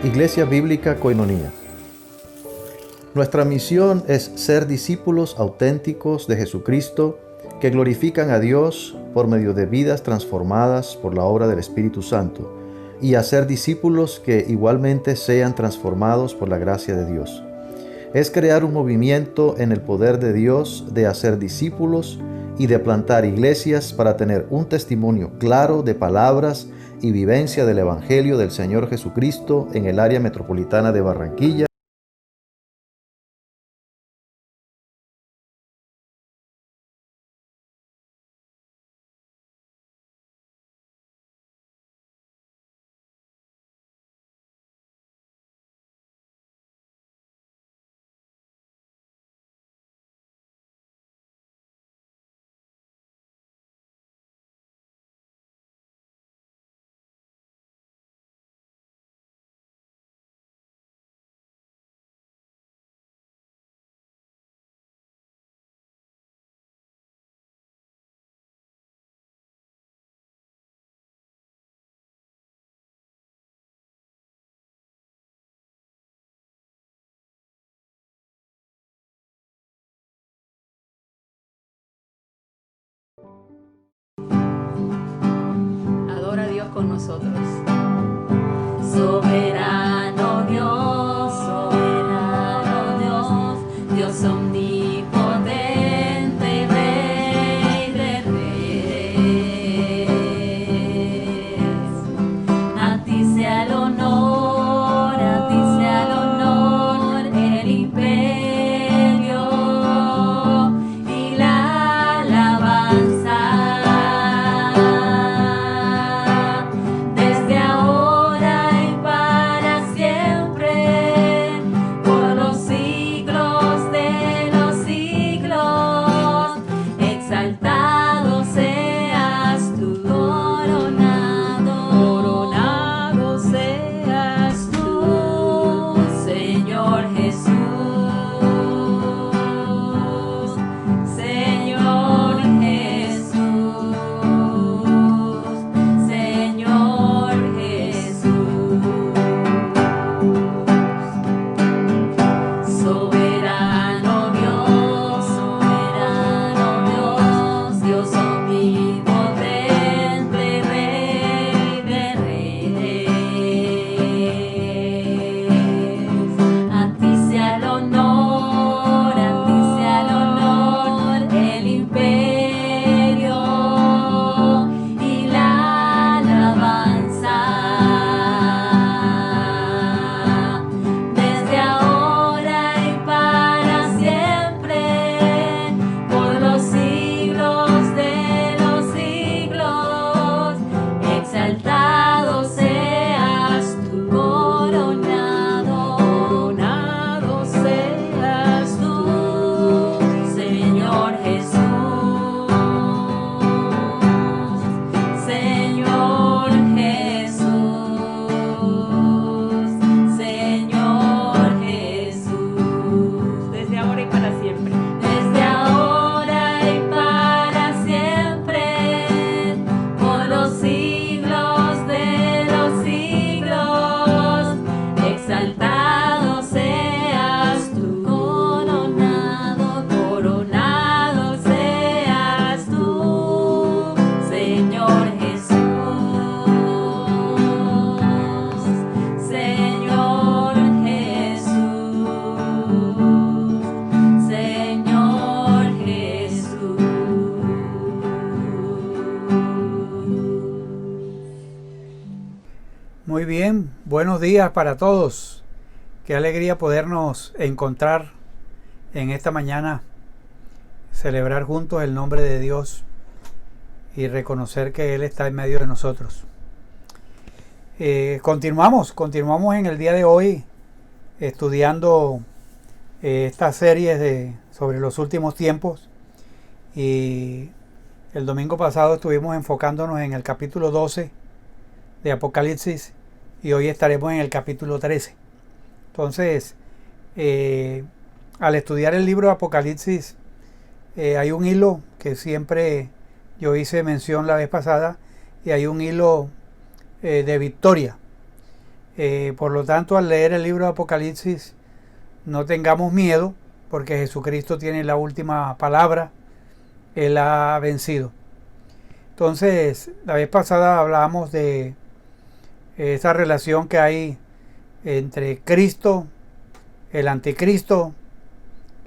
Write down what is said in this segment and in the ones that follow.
Iglesia Bíblica Koinonia. Nuestra misión es ser discípulos auténticos de Jesucristo que glorifican a Dios por medio de vidas transformadas por la obra del Espíritu Santo y hacer discípulos que igualmente sean transformados por la gracia de Dios. Es crear un movimiento en el poder de Dios de hacer discípulos y de plantar iglesias para tener un testimonio claro de palabras y vivencia del Evangelio del Señor Jesucristo en el área metropolitana de Barranquilla. Adora a Dios con nosotros. Soberano Dios, Dios omnipotente, Rey de Reyes. A ti sea el honor, el imperio y la alabanza. Muy bien, buenos días para todos. Qué alegría podernos encontrar en esta mañana, celebrar juntos el nombre de Dios y reconocer que Él está en medio de nosotros. Continuamos en el día de hoy estudiando estas series sobre los últimos tiempos, y el domingo pasado estuvimos enfocándonos en el capítulo 12 de Apocalipsis y hoy estaremos en el capítulo 13. Entonces, al estudiar el libro de Apocalipsis, hay un hilo que siempre yo hice mención la vez pasada, y hay un hilo de victoria. Por lo tanto, al leer el libro de Apocalipsis, no tengamos miedo, porque Jesucristo tiene la última palabra. Él ha vencido. Entonces, la vez pasada hablábamos de esa relación que hay entre Cristo, el anticristo,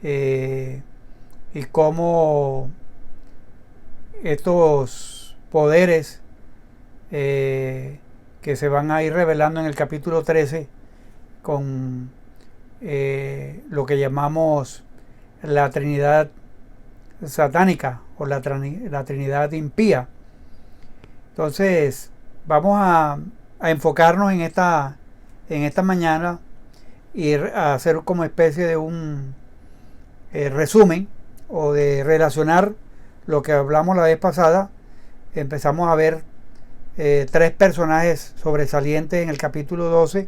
y cómo estos poderes que se van a ir revelando en el capítulo 13 con lo que llamamos la Trinidad satánica o la Trinidad impía. Entonces vamos a enfocarnos en esta mañana y a hacer como especie de un resumen o de relacionar lo que hablamos la vez pasada. Empezamos a ver 3 personajes sobresalientes en el capítulo 12,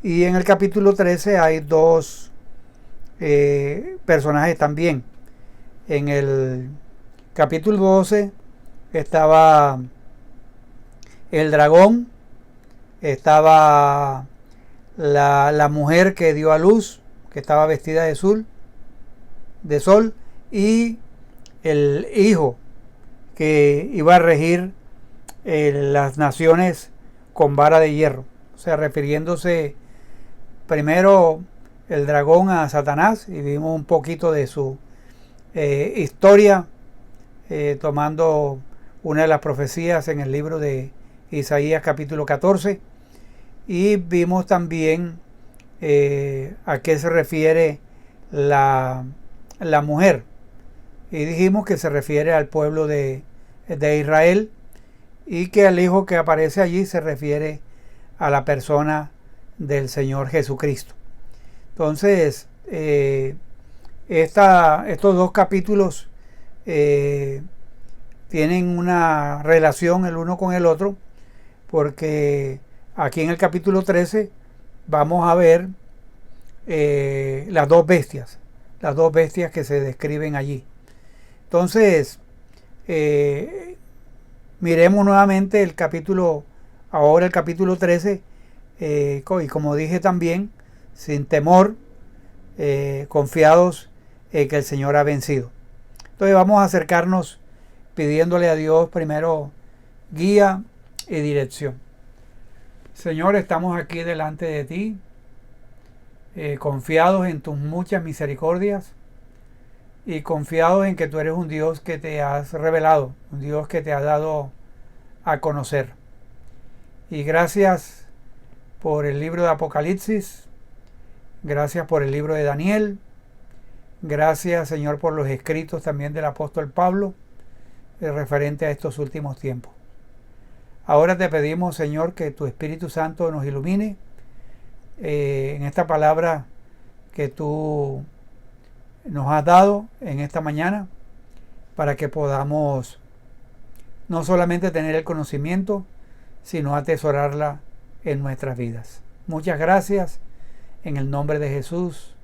y en el capítulo 13 hay 2 personajes también. En el capítulo 12 estaba el dragón, estaba la mujer que dio a luz, que estaba vestida de sol, y el hijo que iba a regir las naciones con vara de hierro. O sea, refiriéndose primero el dragón a Satanás, y vimos un poquito de su historia, tomando una de las profecías en el libro de Isaías capítulo 14, y vimos también a qué se refiere la mujer, y dijimos que se refiere al pueblo de Israel, y que el hijo que aparece allí se refiere a la persona del Señor Jesucristo. Entonces estos 2 capítulos tienen una relación el uno con el otro, porque aquí en el capítulo 13 vamos a ver las 2 bestias que se describen allí. Entonces miremos nuevamente el capítulo 13, y como dije también, sin temor, confiados en que el Señor ha vencido. Entonces vamos a acercarnos pidiéndole a Dios primero guía y dirección. Señor, estamos aquí delante de ti, confiados en tus muchas misericordias y confiados en que tú eres un Dios que te has revelado, un Dios que te ha dado a conocer. Y gracias por el libro de Apocalipsis, gracias por el libro de Daniel, gracias, Señor, por los escritos también del apóstol Pablo referente a estos últimos tiempos. Ahora te pedimos, Señor, que tu Espíritu Santo nos ilumine en esta palabra que tú nos has dado en esta mañana, para que podamos no solamente tener el conocimiento, sino atesorarla en nuestras vidas. Muchas gracias, en el nombre de Jesús.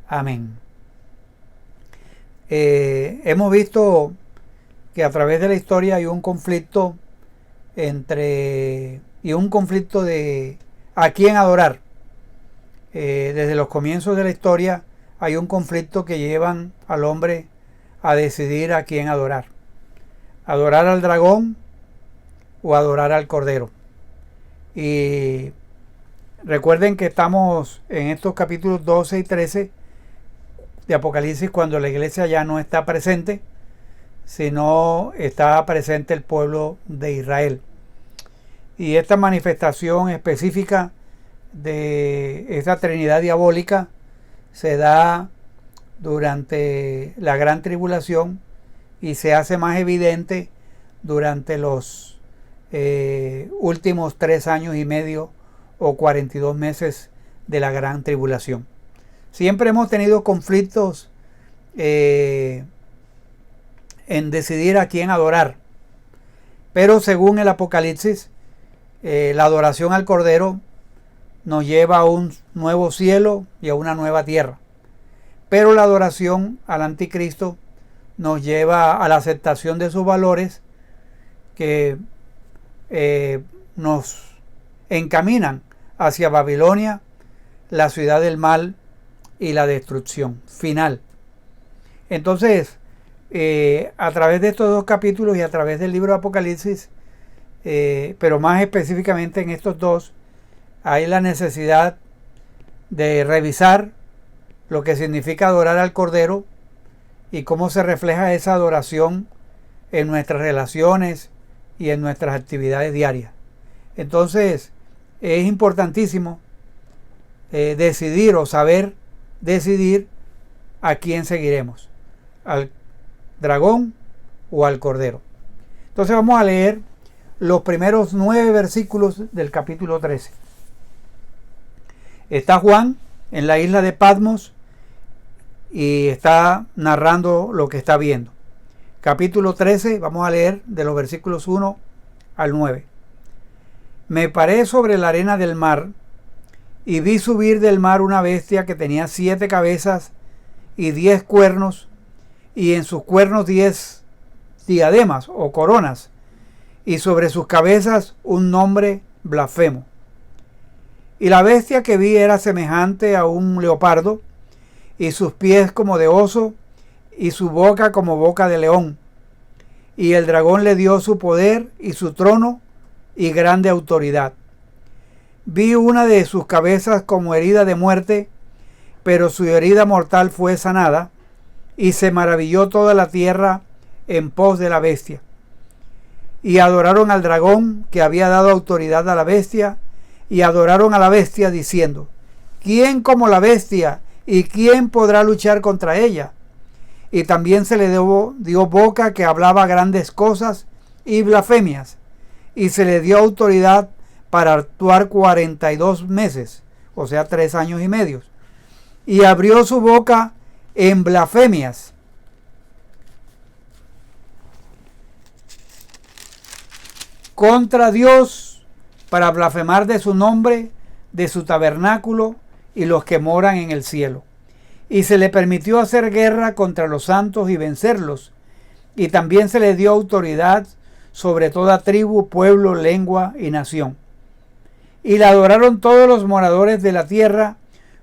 Amén. Hemos visto que a través de la historia hay un conflicto de a quién adorar. Desde los comienzos de la historia hay un conflicto que llevan al hombre a decidir a quién adorar. Adorar al dragón o adorar al cordero. Y recuerden que estamos en estos capítulos 12 y 13 de Apocalipsis cuando la iglesia ya no está presente, sino está presente el pueblo de Israel. Y esta manifestación específica de esta Trinidad diabólica se da durante la gran tribulación y se hace más evidente durante los últimos 3 años y medio o 42 meses de la gran tribulación. Siempre hemos tenido conflictos en decidir a quién adorar, pero según el Apocalipsis, la adoración al Cordero nos lleva a un nuevo cielo y a una nueva tierra, pero la adoración al Anticristo nos lleva a la aceptación de sus valores que nos encaminan hacia Babilonia, la ciudad del mal y la destrucción final. Entonces, a través de estos dos capítulos y a través del libro de Apocalipsis, pero más específicamente en estos dos, hay la necesidad de revisar lo que significa adorar al Cordero y cómo se refleja esa adoración en nuestras relaciones y en nuestras actividades diarias. Entonces, es importantísimo decidir o saber decidir a quién seguiremos, al dragón o al Cordero. Entonces vamos a leer los primeros 9 versículos del capítulo 13. Está Juan en la isla de Patmos y está narrando lo que está viendo. Capítulo 13, vamos a leer de los versículos 1 al 9. Me paré sobre la arena del mar y vi subir del mar una bestia que tenía 7 cabezas y 10 cuernos, y en sus cuernos 10 diademas o coronas, y sobre sus cabezas un nombre blasfemo. Y la bestia que vi era semejante a un leopardo, y sus pies como de oso, y su boca como boca de león. Y el dragón le dio su poder y su trono y grande autoridad. Vi una de sus cabezas como herida de muerte, pero su herida mortal fue sanada, y se maravilló toda la tierra en pos de la bestia. Y adoraron al dragón que había dado autoridad a la bestia, y adoraron a la bestia diciendo: ¿quién como la bestia? ¿Y quién podrá luchar contra ella? Y también se le dio boca que hablaba grandes cosas y blasfemias, y se le dio autoridad para actuar 42 meses, o sea 3 años y medio, y abrió su boca en blasfemias. Contra Dios, para blasfemar de su nombre, de su tabernáculo y los que moran en el cielo. Y se le permitió hacer guerra contra los santos y vencerlos. Y también se le dio autoridad sobre toda tribu, pueblo, lengua y nación. Y la adoraron todos los moradores de la tierra,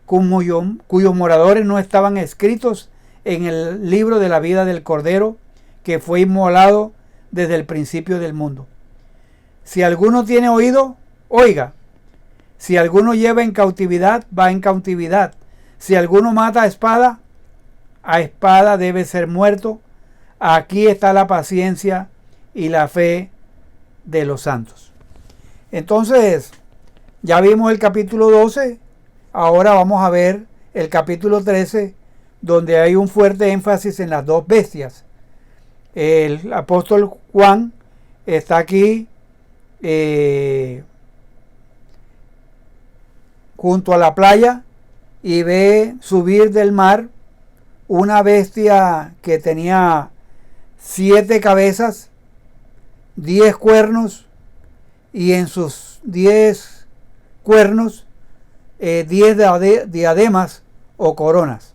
cuyos moradores no estaban escritos en el libro de la vida del Cordero, que fue inmolado desde el principio del mundo. Si alguno tiene oído, oiga. Si alguno lleva en cautividad, va en cautividad. Si alguno mata a espada debe ser muerto. Aquí está la paciencia y la fe de los santos. Entonces, ya vimos el capítulo 12, ahora vamos a ver el capítulo 13, donde hay un fuerte énfasis en las dos bestias. El apóstol Juan está aquí junto a la playa y ve subir del mar una bestia que tenía 7 cabezas, 10 cuernos, y en sus 10 cuernos 10 diademas o coronas.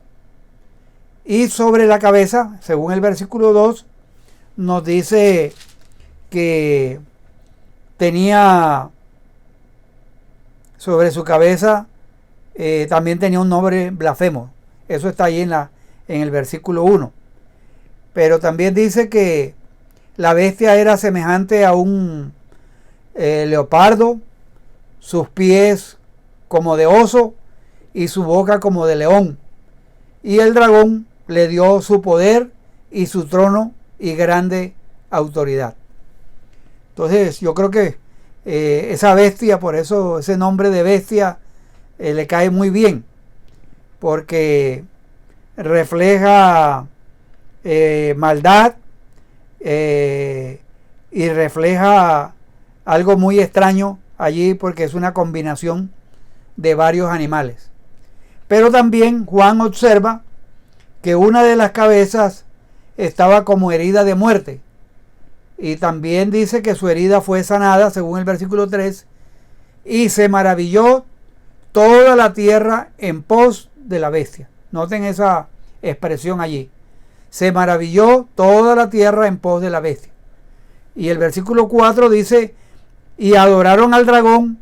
Y sobre la cabeza, según el versículo 2, nos dice que tenía sobre su cabeza, también tenía un nombre blasfemo. Eso está ahí en el versículo 1. Pero también dice que la bestia era semejante a un leopardo, sus pies como de oso y su boca como de león. Y el dragón le dio su poder y su trono y grande autoridad. Entonces yo creo que esa bestia, por eso ese nombre de bestia le cae muy bien, porque refleja maldad y refleja algo muy extraño allí, porque es una combinación de varios animales. Pero también Juan observa que una de las cabezas estaba como herida de muerte, y también dice que su herida fue sanada, según el versículo 3, y se maravilló toda la tierra en pos de la bestia. Noten esa expresión allí. Se maravilló toda la tierra en pos de la bestia. Y el versículo 4 dice: y adoraron al dragón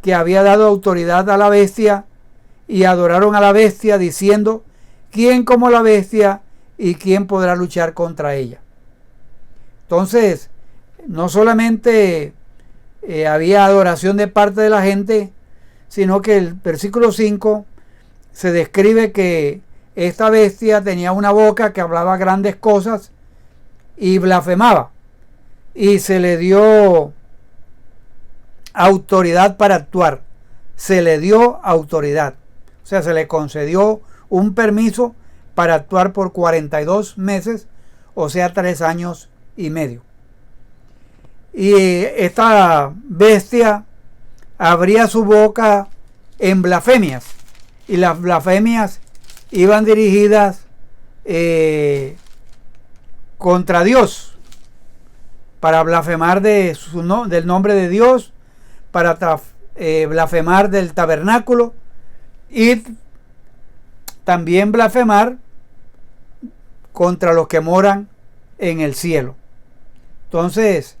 que había dado autoridad a la bestia, y adoraron a la bestia diciendo: ¿quién como la bestia y quién podrá luchar contra ella? Entonces, no solamente había adoración de parte de la gente, sino que el versículo 5 se describe que esta bestia tenía una boca que hablaba grandes cosas y blasfemaba, y se le dio autoridad para actuar. Se le dio autoridad, o sea, se le concedió un permiso para actuar por 42 meses, o sea, 3 años y medio. Y esta bestia abría su boca en blasfemias, y las blasfemias iban dirigidas contra Dios, para blasfemar del nombre de Dios, para blasfemar del tabernáculo, y también blasfemar contra los que moran en el cielo. Entonces,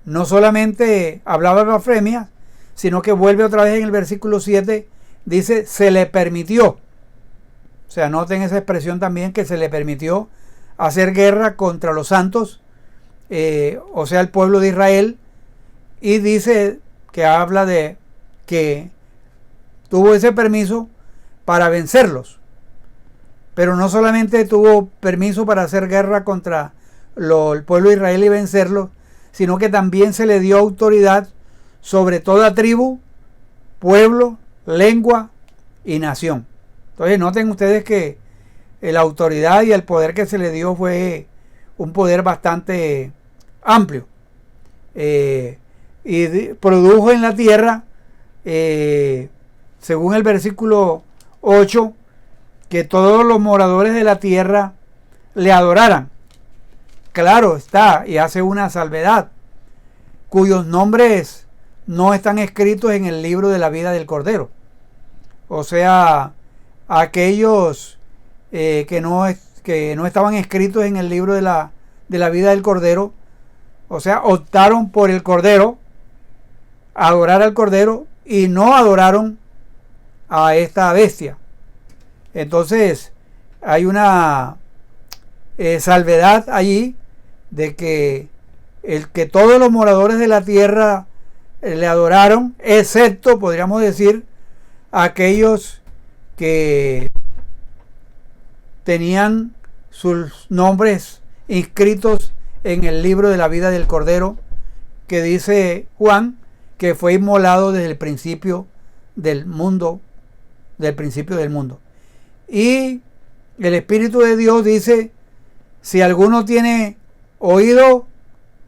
no solamente hablaba de blasfemia, sino que vuelve otra vez en el versículo 7, dice: se le permitió. O sea, noten esa expresión también, que se le permitió hacer guerra contra los santos, o sea, el pueblo de Israel, y dice que habla de que tuvo ese permiso para vencerlos. Pero no solamente tuvo permiso para hacer guerra contra el pueblo de Israel y vencerlo, sino que también se le dio autoridad sobre toda tribu, pueblo, lengua y nación. Entonces noten ustedes que la autoridad y el poder que se le dio fue un poder bastante amplio, y produjo en la tierra, según el versículo 8, que todos los moradores de la tierra le adoraran. Claro está, y hace una salvedad: cuyos nombres no están escritos en el libro de la vida del Cordero. O sea, aquellos que no estaban escritos en el libro de la vida del Cordero, o sea, optaron por el Cordero, adorar al Cordero, y no adoraron a esta bestia. Entonces hay una salvedad allí, de que todos los moradores de la tierra le adoraron, excepto, podríamos decir, aquellos que tenían sus nombres inscritos en el libro de la vida del Cordero, que dice Juan que fue inmolado desde el principio del mundo, Y el Espíritu de Dios dice: si alguno tiene oído,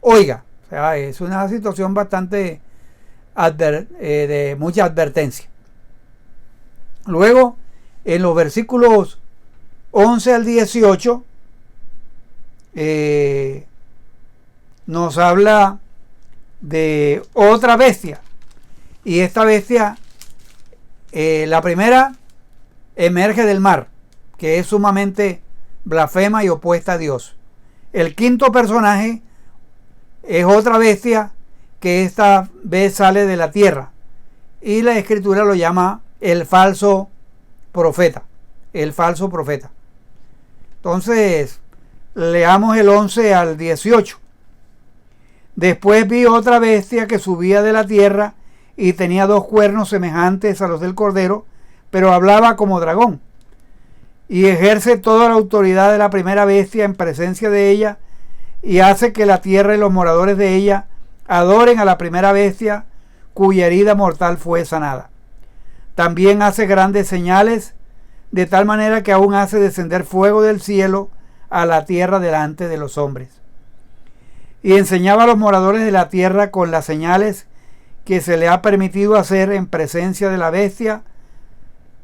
oiga. O sea, es una situación bastante de mucha advertencia. Luego, en los versículos 11 al 18, nos habla de otra bestia. Y esta bestia, la primera, emerge del mar, que es sumamente blasfema y opuesta a Dios. El quinto personaje es otra bestia, que esta vez sale de la tierra, y la Escritura lo llama el falso profeta. El falso profeta. Entonces, leamos el 11 al 18. Después vi otra bestia que subía de la tierra, y tenía 2 cuernos semejantes a los del Cordero, pero hablaba como dragón, y ejerce toda la autoridad de la primera bestia en presencia de ella, y hace que la tierra y los moradores de ella adoren a la primera bestia, cuya herida mortal fue sanada. También hace grandes señales, de tal manera que aún hace descender fuego del cielo a la tierra delante de los hombres. Y enseñaba a los moradores de la tierra con las señales que se le ha permitido hacer en presencia de la bestia,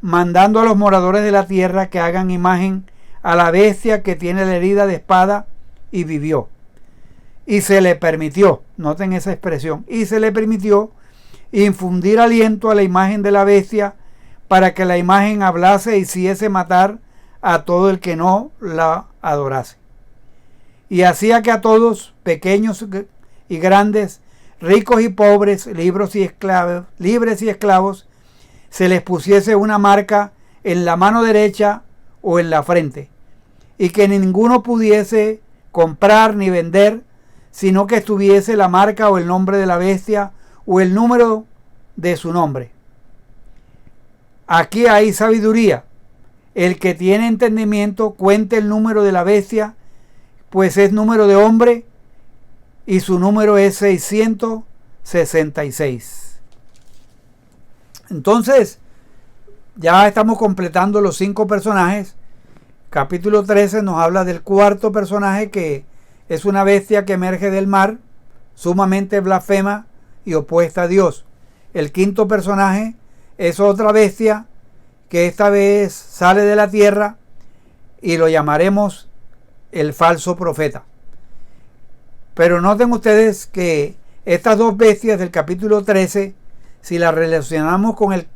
mandando a los moradores de la tierra que hagan imagen a la bestia que tiene la herida de espada y vivió. Y se le permitió, noten esa expresión, y se le permitió infundir aliento a la imagen de la bestia, para que la imagen hablase e hiciese matar a todo el que no la adorase. Y hacía que a todos, pequeños y grandes, ricos y pobres, libres y esclavos, se les pusiese una marca en la mano derecha o en la frente, y que ninguno pudiese comprar ni vender, sino que estuviese la marca o el nombre de la bestia o el número de su nombre. Aquí hay sabiduría. El que tiene entendimiento cuente el número de la bestia, pues es número de hombre y su número es 666. Entonces, ya estamos completando los 5 personajes. Capítulo 13 nos habla del cuarto personaje, que es una bestia que emerge del mar, sumamente blasfema y opuesta a Dios. El quinto personaje es otra bestia que esta vez sale de la tierra y lo llamaremos el falso profeta. Pero noten ustedes que estas dos bestias del capítulo 13, si las relacionamos con el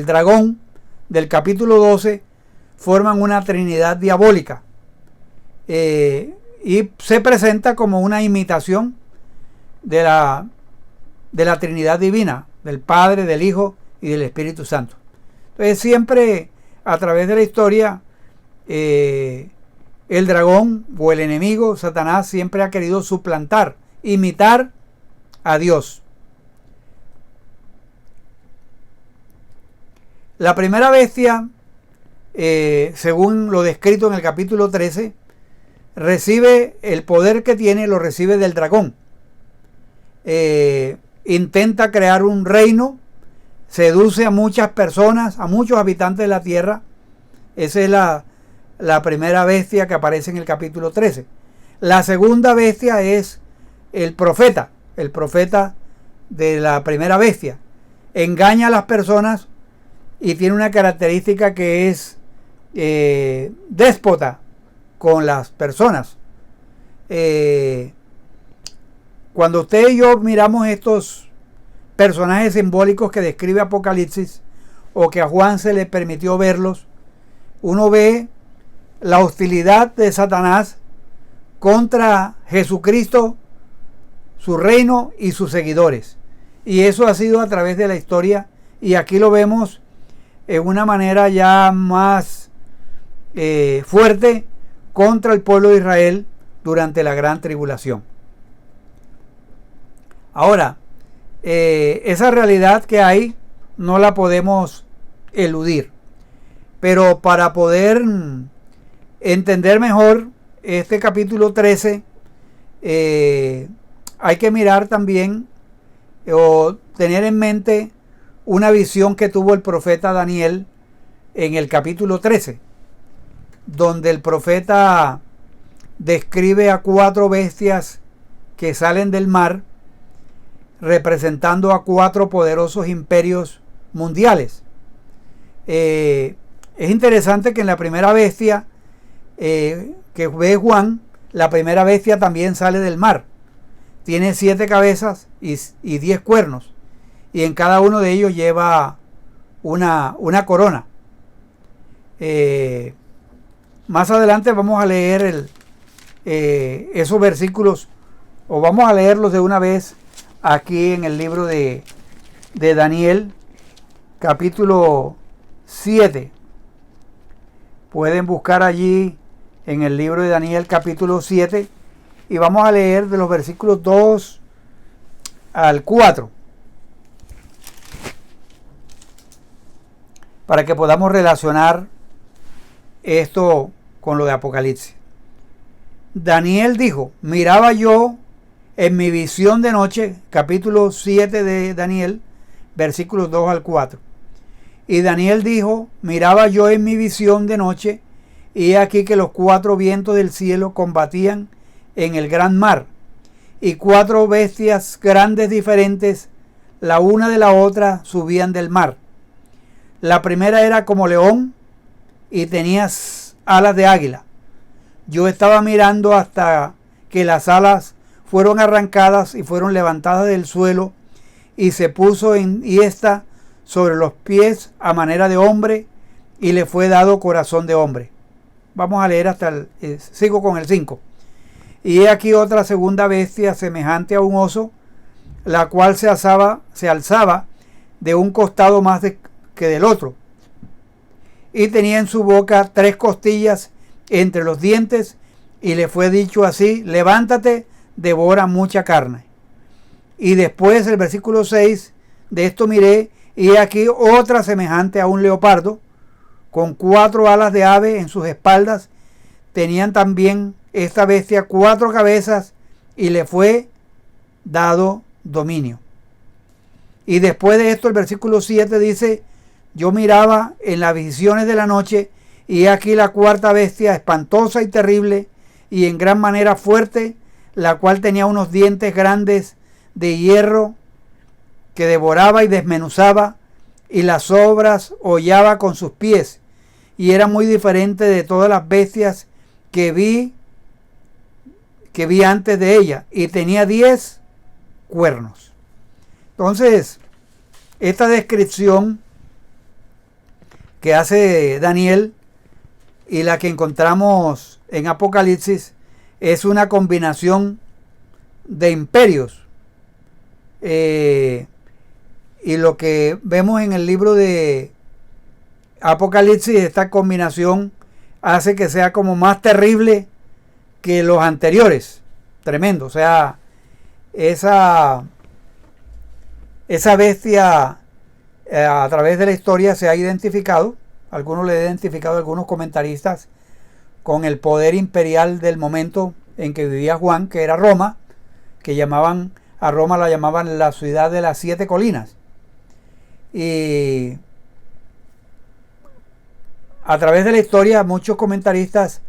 dragón del capítulo 12, forman una trinidad diabólica, y se presenta como una imitación de la Trinidad divina, del Padre, del Hijo y del Espíritu Santo. Entonces siempre a través de la historia, el dragón o el enemigo, Satanás, siempre ha querido suplantar, imitar a Dios. La primera bestia, según lo descrito en el capítulo 13, recibe el poder que tiene, lo recibe del dragón. Intenta crear un reino, seduce a muchas personas, a muchos habitantes de la tierra. Esa es la primera bestia que aparece en el capítulo 13. La segunda bestia es el profeta de la primera bestia. Engaña a las personas y tiene una característica que es déspota con las personas. Cuando usted y yo miramos estos personajes simbólicos que describe Apocalipsis, o que a Juan se le permitió verlos, uno ve la hostilidad de Satanás contra Jesucristo, su reino y sus seguidores. Y eso ha sido a través de la historia, y aquí lo vemos en una manera ya más fuerte contra el pueblo de Israel durante la gran tribulación. Ahora, esa realidad que hay no la podemos eludir, pero para poder entender mejor este capítulo 13, hay que mirar también o tener en mente una visión que tuvo el profeta Daniel en el capítulo 13, donde el profeta describe a 4 bestias que salen del mar, representando a 4 poderosos imperios mundiales. Es interesante que en la primera bestia que ve Juan, la primera bestia también sale del mar. Tiene 7 cabezas y 10 cuernos, y en cada uno de ellos lleva una corona. Más adelante vamos a leer esos versículos, o vamos a leerlos de una vez aquí en el libro de Daniel, capítulo 7. Pueden buscar allí en el libro de Daniel, capítulo 7, y vamos a leer de los versículos 2 al 4, para que podamos relacionar esto con lo de Apocalipsis. Daniel dijo: miraba yo en mi visión de noche, capítulo 7 de Daniel, versículos 2 al 4. Y Daniel dijo: miraba yo en mi visión de noche, y he aquí que los 4 vientos del cielo combatían en el gran mar, y 4 bestias grandes diferentes, la una de la otra, subían del mar. La primera era como león y tenía alas de águila. Yo estaba mirando hasta que las alas fueron arrancadas y fueron levantadas del suelo, y se puso en hiesta sobre los pies a manera de hombre, y le fue dado corazón de hombre. Vamos a leer hasta sigo con el 5. Y he aquí otra segunda bestia semejante a un oso, la cual se alzaba de un costado más que del otro, y tenía en su boca 3 costillas entre los dientes, y le fue dicho así: levántate, devora mucha carne. Y después el versículo 6, de esto miré, y he aquí otra semejante a un leopardo, con 4 alas de ave en sus espaldas. Tenían también esta bestia 4 cabezas, y le fue dado dominio. Y después de esto el versículo 7 dice: yo miraba en las visiones de la noche, y he aquí la 4ª bestia, espantosa y terrible, y en gran manera fuerte, la cual tenía unos dientes grandes de hierro, que devoraba y desmenuzaba, y las sobras hollaba con sus pies, y era muy diferente de todas las bestias que vi antes de ella, y tenía 10 cuernos. Entonces, esta descripción que hace Daniel y la que encontramos en Apocalipsis es una combinación de imperios. Y lo que vemos en el libro de Apocalipsis, esta combinación hace que sea como más terrible que los anteriores. Tremendo. O sea, esa bestia a través de la historia se ha identificado, algunos le han identificado, algunos comentaristas, con el poder imperial del momento en que vivía Juan, que era Roma, que a Roma la llamaban la ciudad de las 7 colinas. Y a través de la historia muchos comentaristas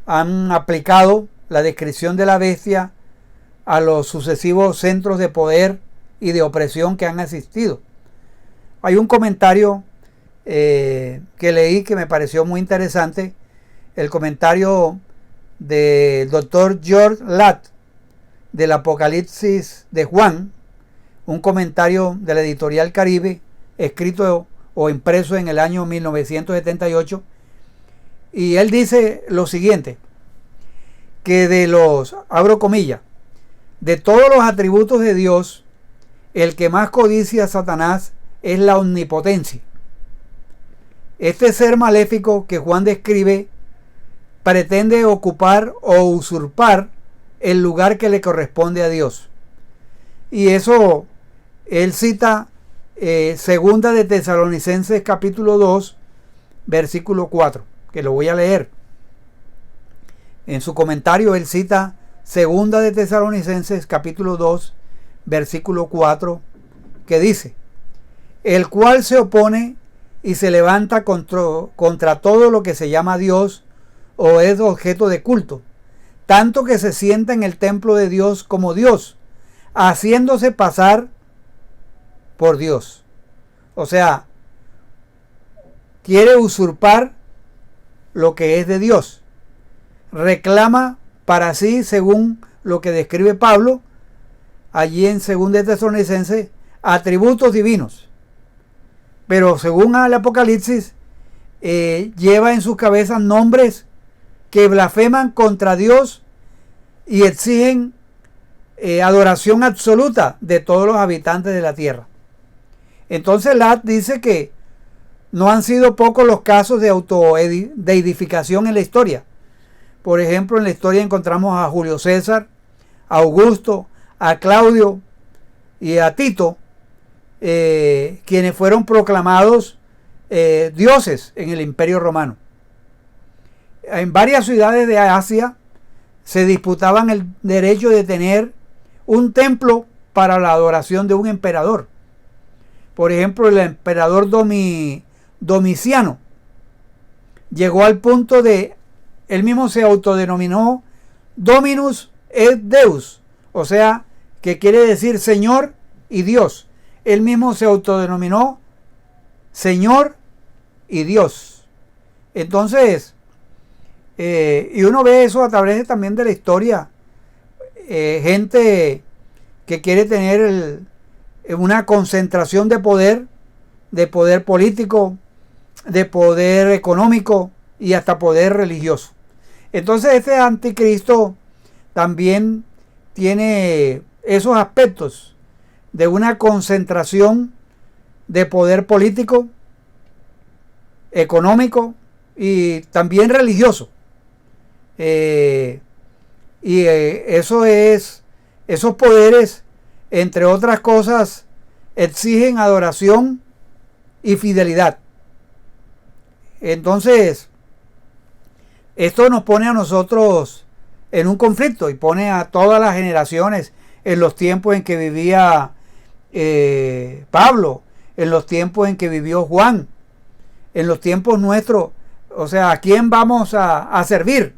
han aplicado la descripción de la bestia a los sucesivos centros de poder y de opresión que han existido. Hay un comentario que leí que me pareció muy interesante, el comentario del doctor George Ladd del Apocalipsis de Juan, un comentario de la editorial Caribe, escrito o impreso en el año 1978, y él dice lo siguiente, que abro comillas, de todos los atributos de Dios, el que más codicia a Satanás es la omnipotencia. Este ser maléfico que Juan describe pretende ocupar o usurpar el lugar que le corresponde a Dios. Y eso él cita segunda de Tesalonicenses capítulo 2 versículo 4, que lo voy a leer. En su comentario él cita segunda de Tesalonicenses capítulo 2 versículo 4, que dice: el cual se opone y se levanta contra todo lo que se llama Dios o es objeto de culto, tanto que se sienta en el templo de Dios como Dios, haciéndose pasar por Dios. O sea, quiere usurpar lo que es de Dios. Reclama para sí, según lo que describe Pablo allí en 2 Tesalonicenses, atributos divinos. Pero según el Apocalipsis, lleva en sus cabezas nombres que blasfeman contra Dios y exigen adoración absoluta de todos los habitantes de la tierra. Entonces Ladd dice que no han sido pocos los casos de autodeidificación en la historia. Por ejemplo, en la historia encontramos a Julio César, a Augusto, a Claudio y a Tito, quienes fueron proclamados dioses en el Imperio Romano. En varias ciudades de Asia se disputaban el derecho de tener un templo para la adoración de un emperador. Por ejemplo, el emperador Domiciano llegó al punto de, él mismo se autodenominó Dominus et Deus, o sea, que quiere decir Señor y Dios. Él mismo se autodenominó Señor y Dios. Entonces, y uno ve eso a través también de la historia. Gente que quiere tener una concentración de poder político, de poder económico y hasta poder religioso. Entonces este anticristo también tiene esos aspectos. de una concentración de poder político, económico y también religioso. Esos poderes, entre otras cosas, exigen adoración y fidelidad. Entonces, esto nos pone a nosotros en un conflicto y pone a todas las generaciones en los tiempos en que vivía Pablo, en los tiempos en que vivió Juan, en los tiempos nuestros. O sea, ¿a quién vamos a servir?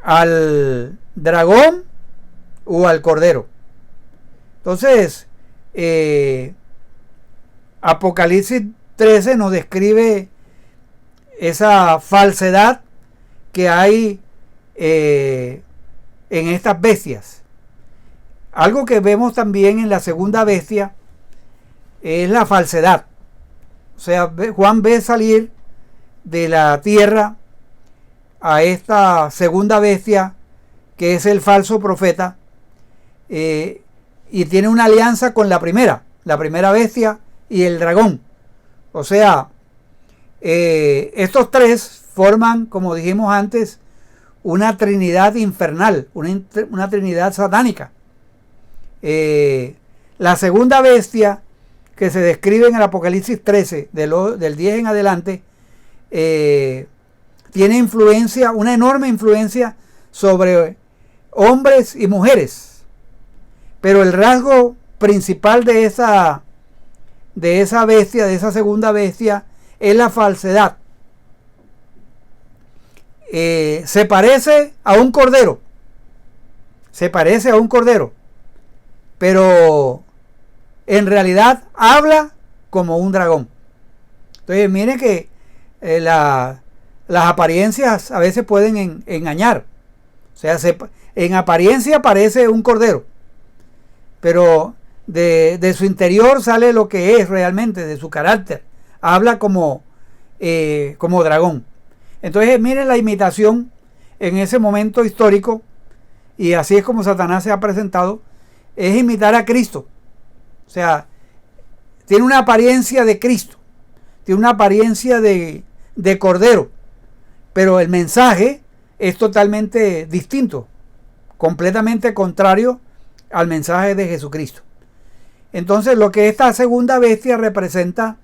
¿Al dragón o al cordero? Entonces, Apocalipsis 13 nos describe esa falsedad que hay en estas bestias. Algo que vemos también en la segunda bestia es la falsedad. O sea, Juan ve salir de la tierra a esta segunda bestia, que es el falso profeta, y tiene una alianza con la primera bestia y el dragón. O sea, estos tres forman, como dijimos antes, una trinidad infernal, una trinidad satánica. La segunda bestia que se describe en el Apocalipsis 13, del 10 en adelante, tiene influencia, una enorme influencia sobre hombres y mujeres. Pero el rasgo principal de esa bestia, de esa segunda bestia, es la falsedad. Se parece a un cordero. Pero en realidad habla como un dragón. Entonces miren que las apariencias a veces pueden engañar. O sea, en apariencia parece un cordero, pero de su interior sale lo que es realmente, de su carácter. Habla como dragón. Entonces miren la imitación en ese momento histórico, y así es como Satanás se ha presentado, es imitar a Cristo. O sea, tiene una apariencia de Cristo, tiene una apariencia de cordero, pero el mensaje es totalmente distinto, completamente contrario al mensaje de Jesucristo. Entonces, lo que esta segunda bestia representa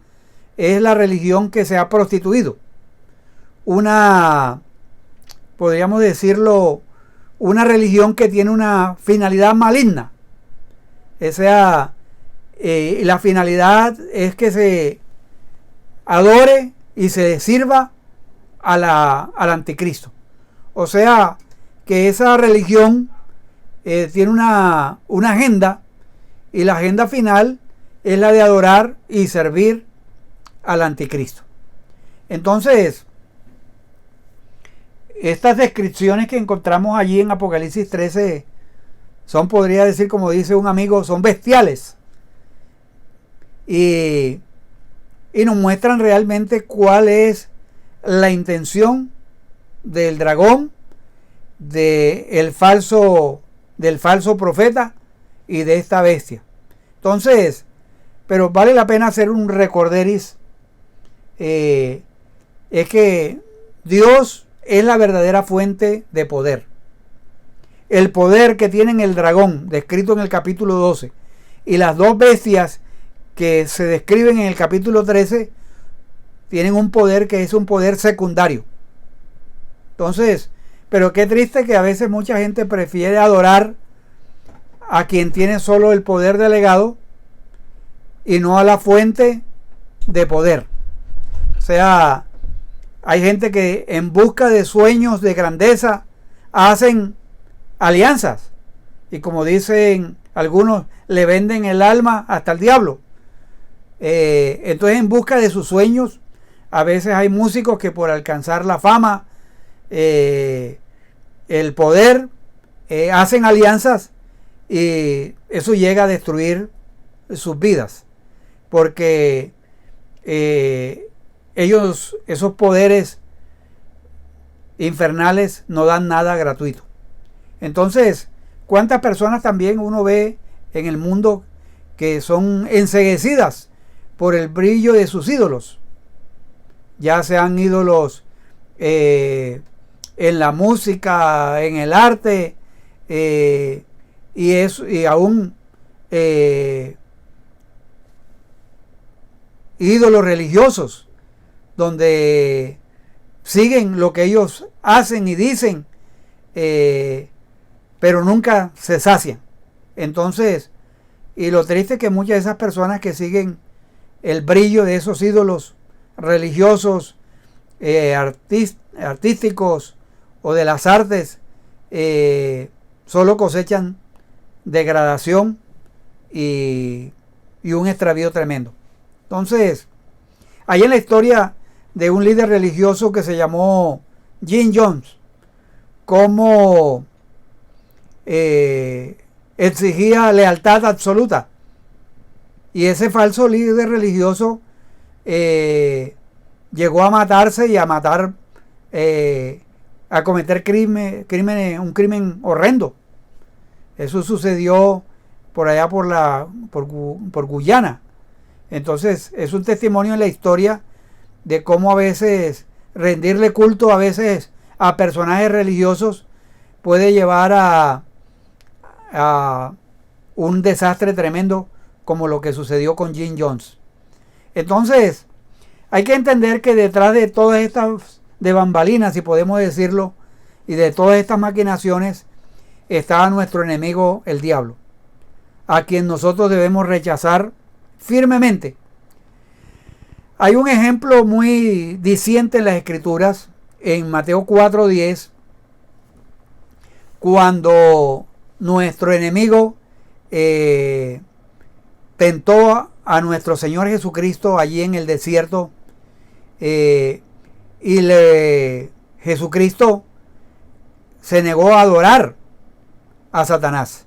es la religión que se ha prostituido. Podríamos decirlo, una religión que tiene una finalidad maligna. O sea, la finalidad es que se adore y se sirva al anticristo. O sea, que esa religión tiene una agenda, y la agenda final es la de adorar y servir al anticristo. Entonces, estas descripciones que encontramos allí en Apocalipsis 13 son, podría decir, como dice un amigo, son bestiales. Y nos muestran realmente cuál es la intención del dragón, del falso profeta y de esta bestia. Entonces, pero vale la pena hacer un recorderis. Es que Dios es la verdadera fuente de poder. El poder que tiene el dragón, descrito en el capítulo 12, y las dos bestias que se describen en el capítulo 13, tienen un poder que es un poder secundario. Entonces, pero qué triste que a veces mucha gente prefiere adorar a quien tiene solo el poder delegado y no a la fuente de poder. O sea, hay gente que en busca de sueños de grandeza hacen alianzas, y como dicen algunos, le venden el alma hasta el diablo. Entonces, en busca de sus sueños, a veces hay músicos que por alcanzar la fama, el poder, hacen alianzas, y eso llega a destruir sus vidas, porque esos poderes infernales no dan nada gratuito. Entonces, ¿Cuántas personas también uno ve en el mundo que son enceguecidas por el brillo de sus ídolos? Ya sean ídolos en la música, en el arte, y aún ídolos religiosos, donde siguen lo que ellos hacen y dicen, pero nunca se sacian. Entonces, y lo triste es que muchas de esas personas que siguen el brillo de esos ídolos religiosos, artísticos o de las artes, solo cosechan degradación y un extravío tremendo. Entonces, hay en la historia de un líder religioso que se llamó Jim Jones, como exigía lealtad absoluta, y ese falso líder religioso llegó a matarse y a matar, a cometer un crimen horrendo. Eso sucedió por allá por Guyana. Entonces es un testimonio en la historia de cómo a veces rendirle culto a veces a personajes religiosos puede llevar a un desastre tremendo, como lo que sucedió con Jim Jones. Entonces hay que entender que detrás de todas estas de bambalinas, si podemos decirlo, y de todas estas maquinaciones está nuestro enemigo, el diablo, a quien nosotros debemos rechazar firmemente. Hay un ejemplo muy diciente en las Escrituras, en Mateo 4:10, cuando nuestro enemigo tentó a nuestro Señor Jesucristo allí en el desierto, Jesucristo se negó a adorar a Satanás.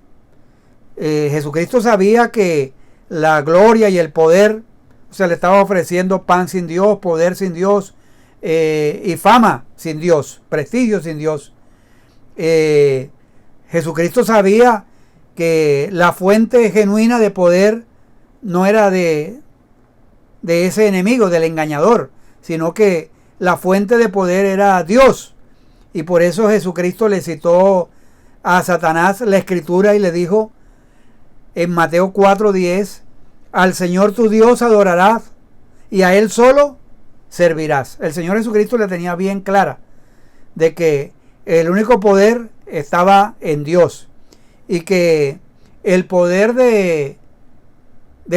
Jesucristo sabía que la gloria y el poder, se le estaba ofreciendo pan sin Dios, poder sin Dios, y fama sin Dios, prestigio sin Dios. Jesucristo sabía que la fuente genuina de poder no era de ese enemigo, del engañador, sino que la fuente de poder era Dios. Y por eso Jesucristo le citó a Satanás la Escritura y le dijo en Mateo 4:10, al Señor tu Dios adorarás y a Él solo servirás. El Señor Jesucristo le tenía bien clara de que el único poder estaba en Dios y que el poder del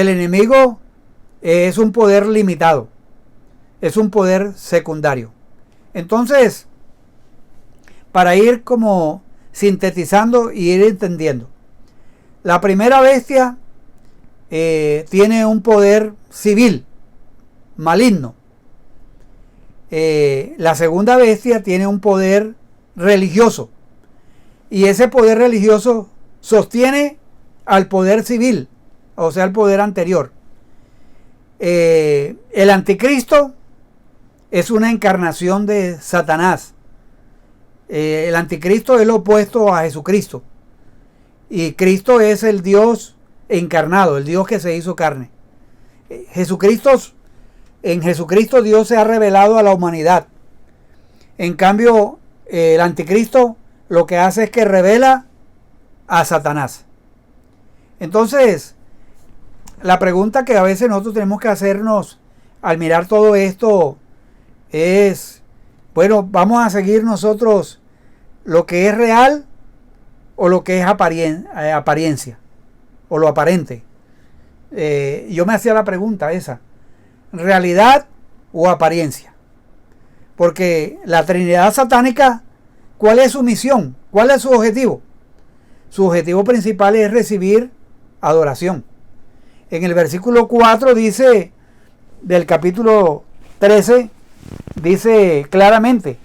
enemigo es un poder limitado, es un poder secundario. Entonces, para ir como sintetizando y ir entendiendo, la primera bestia tiene un poder civil, maligno. La segunda bestia tiene un poder religioso, y ese poder religioso sostiene al poder civil, o sea, al poder anterior. El anticristo es una encarnación de Satanás. El anticristo es lo opuesto a Jesucristo, y Cristo es el Dios encarnado, el Dios que se hizo carne. En Jesucristo Dios se ha revelado a la humanidad. En cambio, el anticristo lo que hace es que revela a Satanás. Entonces, la pregunta que a veces nosotros tenemos que hacernos al mirar todo esto es, bueno, ¿vamos a seguir nosotros lo que es real o lo que es apariencia o lo aparente? Yo me hacía la pregunta esa, ¿realidad o apariencia? Porque la Trinidad satánica, ¿cuál es su misión? ¿Cuál es su objetivo? Su objetivo principal es recibir adoración. En el versículo 4 dice, del capítulo 13, dice claramente,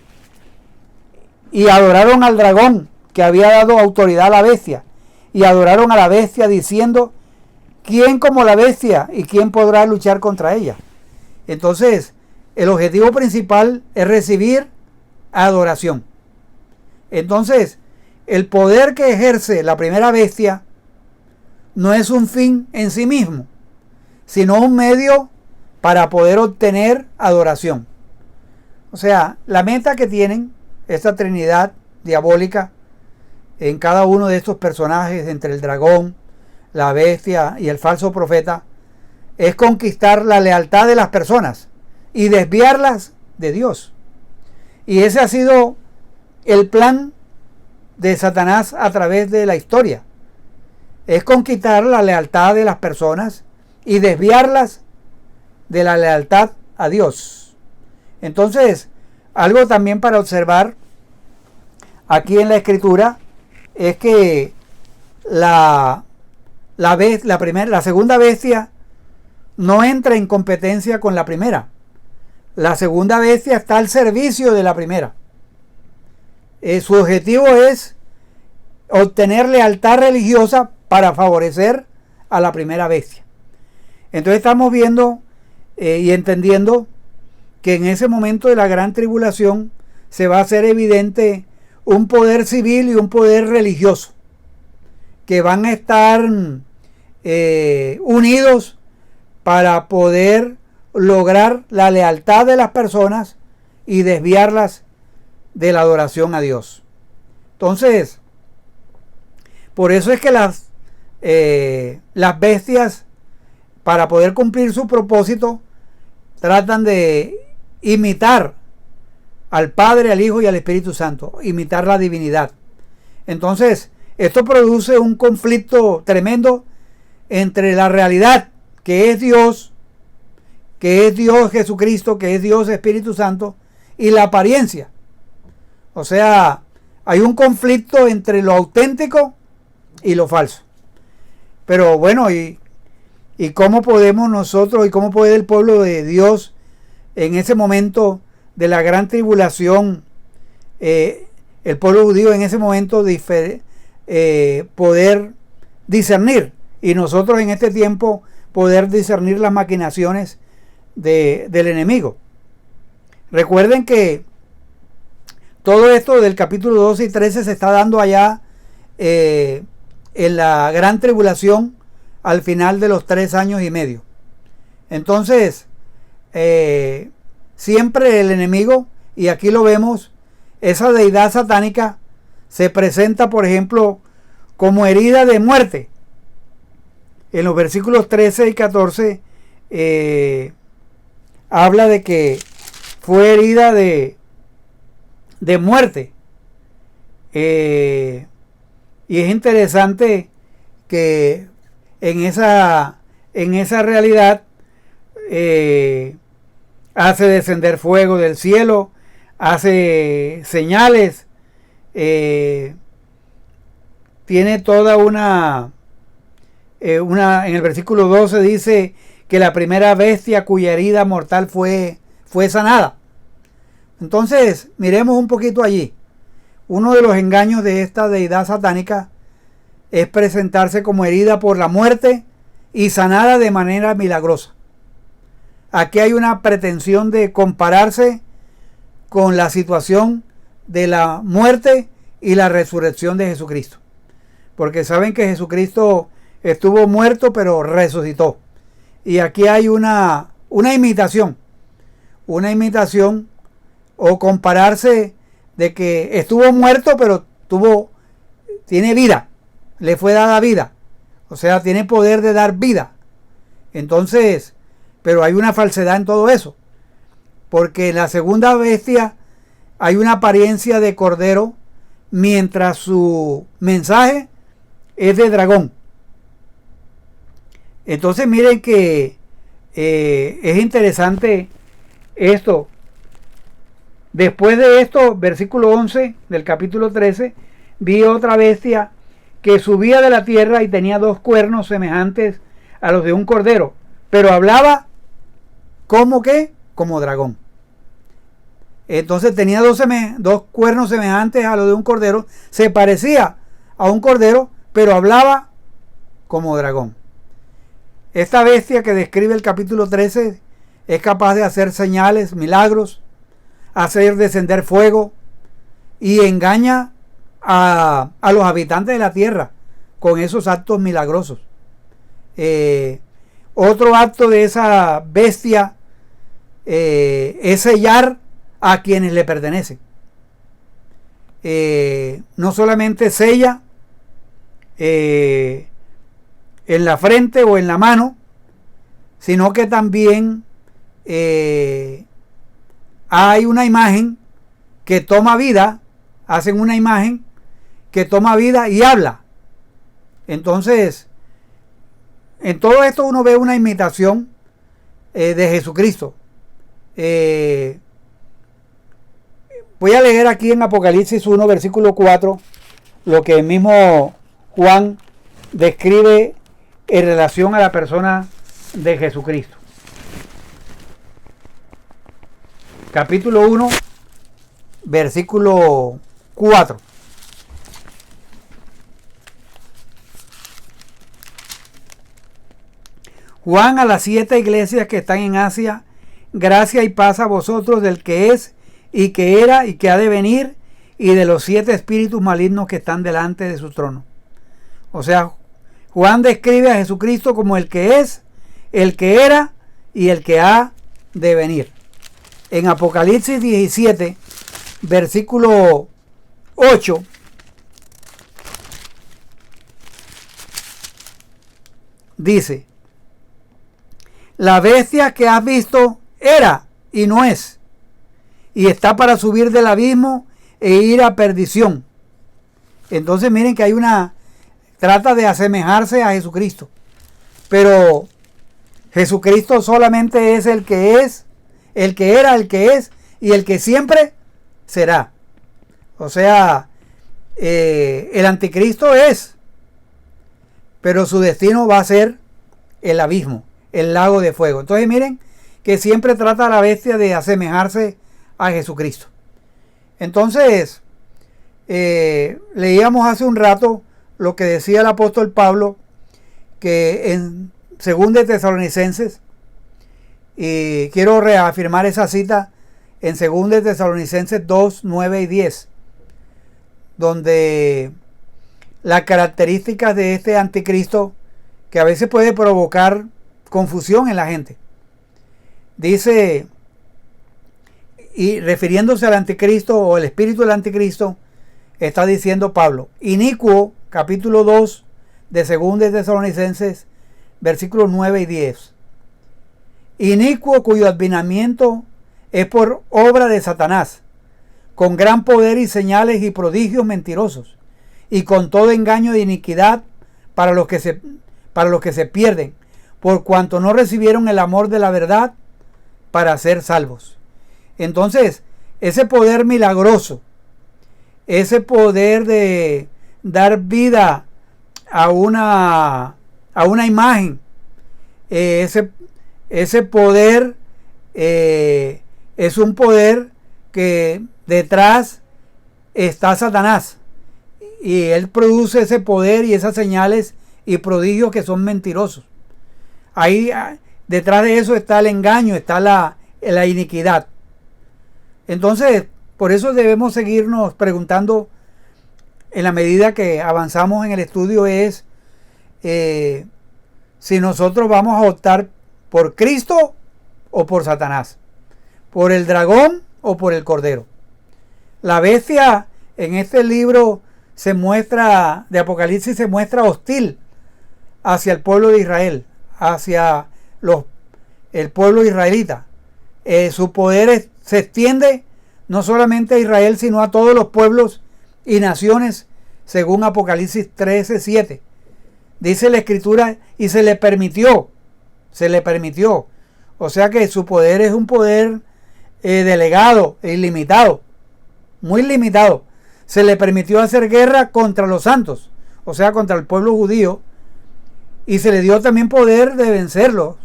y adoraron al dragón que había dado autoridad a la bestia, y adoraron a la bestia diciendo, ¿quién como la bestia y quién podrá luchar contra ella? Entonces, el objetivo principal es recibir adoración. Entonces, el poder que ejerce la primera bestia no es un fin en sí mismo, sino un medio para poder obtener adoración. O sea, la meta que tienen esta trinidad diabólica en cada uno de estos personajes, entre el dragón, la bestia y el falso profeta, es conquistar la lealtad de las personas y desviarlas de Dios. Y ese ha sido el plan de Satanás a través de la historia. Es conquistar la lealtad de las personas y desviarlas de la lealtad a Dios. Entonces, algo también para observar aquí en la escritura es que la segunda bestia no entra en competencia con la primera. La segunda bestia está al servicio de la primera. Su objetivo es obtener lealtad religiosa para favorecer a la primera bestia. Entonces estamos viendo y entendiendo que en ese momento de la gran tribulación se va a hacer evidente un poder civil y un poder religioso que van a estar unidos para poder lograr la lealtad de las personas y desviarlas de la adoración a Dios. Entonces, por eso es que las bestias, para poder cumplir su propósito, tratan de imitar al Padre, al Hijo y al Espíritu Santo, imitar la divinidad. Entonces, esto produce un conflicto tremendo entre la realidad, que es Dios Jesucristo, que es Dios Espíritu Santo, y la apariencia. O sea, hay un conflicto entre lo auténtico y lo falso. Pero bueno, ¿y cómo podemos nosotros y cómo puede el pueblo de Dios en ese momento de la gran tribulación, el pueblo judío en ese momento poder discernir, y nosotros en este tiempo poder discernir las maquinaciones del enemigo? Recuerden que todo esto del capítulo 12 y 13 se está dando allá en la gran tribulación, al final de los 3 años y medio. Entonces, siempre el enemigo, y aquí lo vemos, esa deidad satánica se presenta, por ejemplo, como herida de muerte. En los versículos 13 y 14 habla de que fue herida de muerte. Y es interesante que en esa realidad hace descender fuego del cielo, hace señales, tiene toda una en el versículo 12 dice que la primera bestia cuya herida mortal fue sanada. Entonces, miremos un poquito allí. Uno de los engaños de esta deidad satánica es presentarse como herida por la muerte y sanada de manera milagrosa. Aquí hay una pretensión de compararse con la situación de la muerte y la resurrección de Jesucristo. Porque saben que Jesucristo estuvo muerto pero resucitó. Y aquí hay una imitación o compararse de que estuvo muerto pero tiene vida, le fue dada vida, o sea, tiene poder de dar vida. Entonces, pero hay una falsedad en todo eso, porque en la segunda bestia hay una apariencia de cordero, mientras su mensaje es de dragón. Entonces miren que es interesante esto. Después de esto, versículo 11 del capítulo 13, vi otra bestia que subía de la tierra y tenía 2 cuernos semejantes a los de un cordero, pero hablaba como dragón. Entonces tenía 2 cuernos semejantes a los de un cordero, se parecía a un cordero, pero hablaba como dragón. Esta bestia que describe el capítulo 13 es capaz de hacer señales, milagros, hacer descender fuego, y engaña a los habitantes de la tierra con esos actos milagrosos. Otro acto de esa bestia es sellar a quienes le pertenecen. No solamente sella en la frente o en la mano, sino que también hay una imagen que toma vida, hacen una imagen que toma vida y habla. Entonces, en todo esto uno ve una imitación de Jesucristo. Voy a leer aquí en Apocalipsis 1, versículo 4, lo que el mismo Juan describe en relación a la persona de Jesucristo. Capítulo 1, versículo 4. Juan a las 7 iglesias que están en Asia, gracia y paz a vosotros del que es y que era y que ha de venir, y de los 7 espíritus malignos que están delante de su trono. O sea, Juan describe a Jesucristo como el que es, el que era y el que ha de venir. En Apocalipsis 17, versículo 8, dice: la bestia que has visto era y no es, y está para subir del abismo e ir a perdición. Entonces miren que trata de asemejarse a Jesucristo, pero Jesucristo solamente es el que es, el que era, el que es y el que siempre será. O sea, el anticristo es, pero su destino va a ser el abismo, el lago de fuego. Entonces miren que siempre trata a la bestia de asemejarse a Jesucristo. Entonces, leíamos hace un rato lo que decía el apóstol Pablo, que en 2 de Tesalonicenses, y quiero reafirmar esa cita en 2 de Tesalonicenses 2, 9 y 10, donde las características de este anticristo, que a veces puede provocar confusión en la gente. Dice, y refiriéndose al anticristo o el espíritu del anticristo, está diciendo Pablo: inicuo, capítulo 2 de 2 de Tesalonicenses, versículos 9 y 10. Inicuo, cuyo advinamiento es por obra de Satanás, con gran poder y señales y prodigios mentirosos, y con todo engaño de iniquidad para los que se pierden, por cuanto no recibieron el amor de la verdad para ser salvos. Entonces, ese poder milagroso, ese poder de dar vida a una imagen, ese poder es un poder que detrás está Satanás, y él produce ese poder y esas señales y prodigios que son mentirosos. Ahí detrás de eso está el engaño, está la iniquidad. Entonces, por eso debemos seguirnos preguntando en la medida que avanzamos en el estudio, es si nosotros vamos a optar por Cristo o por Satanás, por el dragón o por el cordero. La bestia en este libro de Apocalipsis se muestra hostil hacia el pueblo de Israel, hacia el pueblo israelita. Su poder se extiende no solamente a Israel, sino a todos los pueblos y naciones, según Apocalipsis 13:7. Dice la escritura, y se le permitió. O sea que su poder es un poder delegado e ilimitado, muy limitado. Se le permitió hacer guerra contra los santos, o sea, contra el pueblo judío, y se le dio también poder de vencerlos.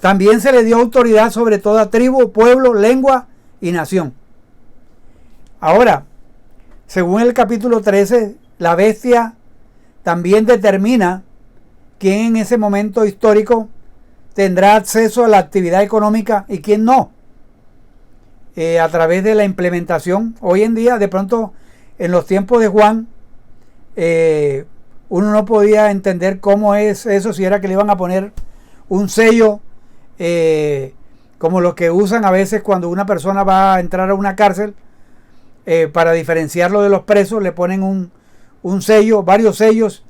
También se le dio autoridad sobre toda tribu, pueblo, lengua y nación. Ahora, según el capítulo 13, la bestia también determina quién en ese momento histórico tendrá acceso a la actividad económica y quién no. A través de la implementación, hoy en día de pronto en los tiempos de Juan, uno no podía entender cómo es eso, si era que le iban a poner un sello, como los que usan a veces cuando una persona va a entrar a una cárcel, para diferenciarlo de los presos, le ponen un sello, varios sellos,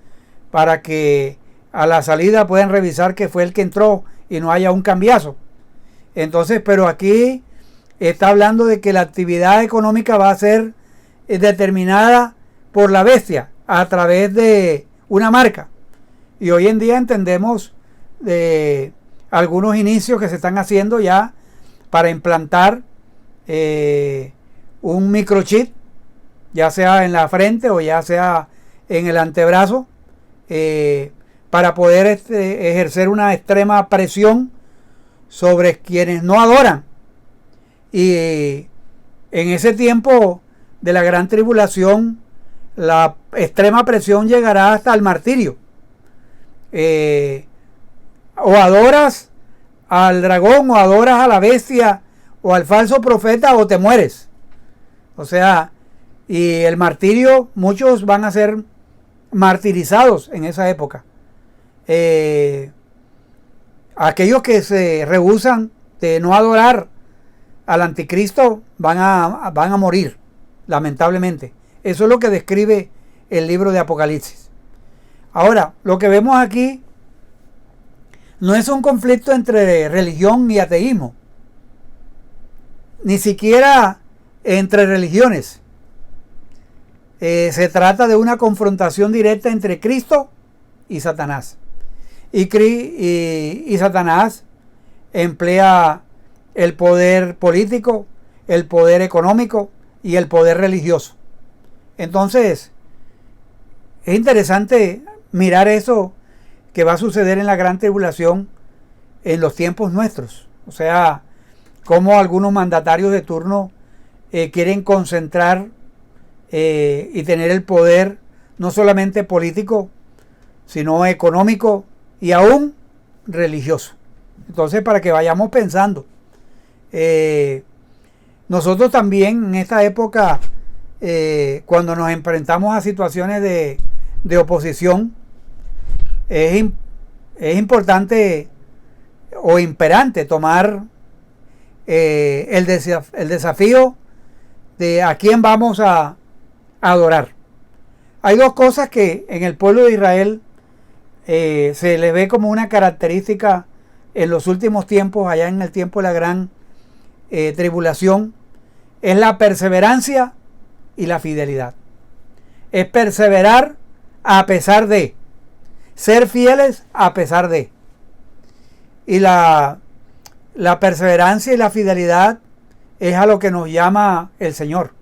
para que a la salida puedan revisar que fue el que entró y no haya un cambiazo. Entonces, pero aquí está hablando de que la actividad económica va a ser determinada por la bestia a través de una marca. Y hoy en día entendemos de algunos inicios que se están haciendo ya para implantar un microchip, ya sea en la frente o ya sea en el antebrazo, para poder ejercer una extrema presión sobre quienes no adoran. Y en ese tiempo de la gran tribulación, la extrema presión llegará hasta el martirio. O adoras al dragón, o adoras a la bestia, o al falso profeta, o te mueres. O sea, y el martirio, muchos van a ser martirizados en esa época. Aquellos que se rehúsan de no adorar al anticristo van a morir, lamentablemente. Eso es lo que describe el libro de Apocalipsis. Ahora, lo que vemos aquí no es un conflicto entre religión y ateísmo, ni siquiera entre religiones. Se trata de una confrontación directa entre Cristo y Satanás. Y Satanás emplea el poder político, el poder económico y el poder religioso. Entonces, es interesante mirar eso que va a suceder en la gran tribulación en los tiempos nuestros. O sea, cómo algunos mandatarios de turno quieren concentrar y tener el poder no solamente político, sino económico y aún religioso. Entonces, para que vayamos pensando, nosotros también en esta época, cuando nos enfrentamos a situaciones de oposición, es importante o imperante tomar el desafío de a quién vamos a adorar. Hay dos cosas que en el pueblo de Israel se le ve como una característica en los últimos tiempos, allá en el tiempo de la gran tribulación, es la perseverancia y la fidelidad. Es perseverar a pesar de, ser fieles a pesar de. Y la perseverancia y la fidelidad es a lo que nos llama el Señor.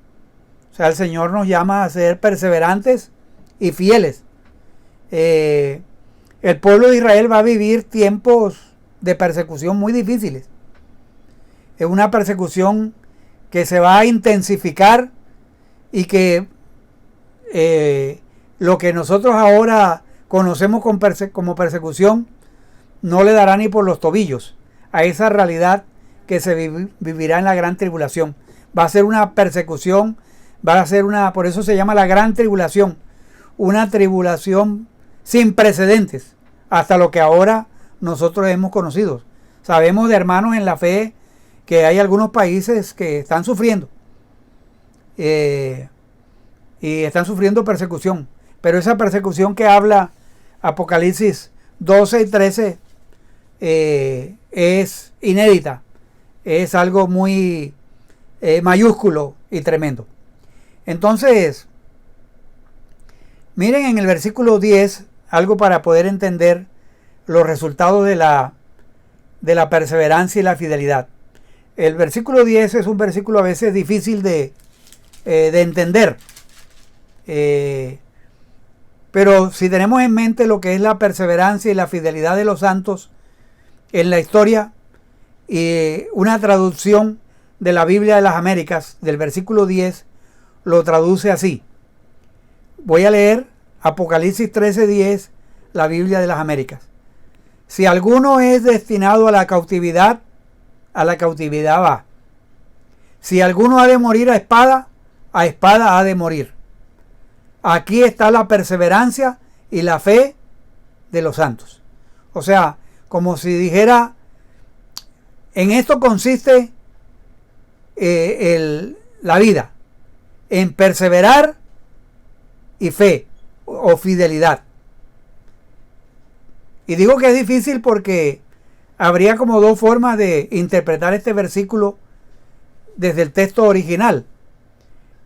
O sea, el Señor nos llama a ser perseverantes y fieles. El pueblo de Israel va a vivir tiempos de persecución muy difíciles. Es una persecución que se va a intensificar y que lo que nosotros ahora conocemos como persecución no le dará ni por los tobillos a esa realidad que se vivirá en la gran tribulación. Va a ser una persecución, por eso se llama la gran tribulación, una tribulación sin precedentes hasta lo que ahora nosotros hemos conocido. Sabemos de hermanos en la fe que hay algunos países que están sufriendo y están sufriendo persecución, pero esa persecución que habla Apocalipsis 12 y 13 es inédita, es algo muy mayúsculo y tremendo. Entonces, miren en el versículo 10 algo para poder entender los resultados de la perseverancia y la fidelidad. El versículo 10 es un versículo a veces difícil de entender, pero si tenemos en mente lo que es la perseverancia y la fidelidad de los santos en la historia, y una traducción de la Biblia de las Américas del versículo 10 lo traduce así. Voy a leer Apocalipsis 13:10, la Biblia de las Américas. Si alguno es destinado a la cautividad va. Si alguno ha de morir a espada ha de morir. aquí está la perseverancia y la fe de los santos. O sea, como si dijera, en esto consiste la vida, en perseverar y fe o fidelidad. Y digo que es difícil porque habría como dos formas de interpretar este versículo desde el texto original.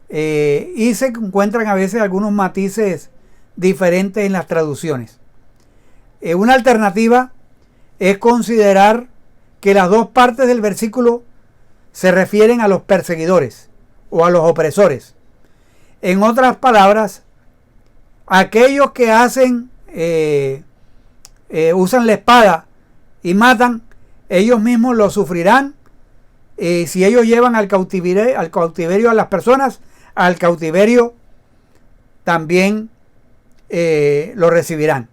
Y se encuentran a veces algunos matices diferentes en las traducciones. Una alternativa es considerar que las dos partes del versículo se refieren a los perseguidores o a los opresores. En otras palabras, aquellos que usan la espada y matan, ellos mismos lo sufrirán. Si ellos llevan al cautiverio a las personas, al cautiverio también lo recibirán.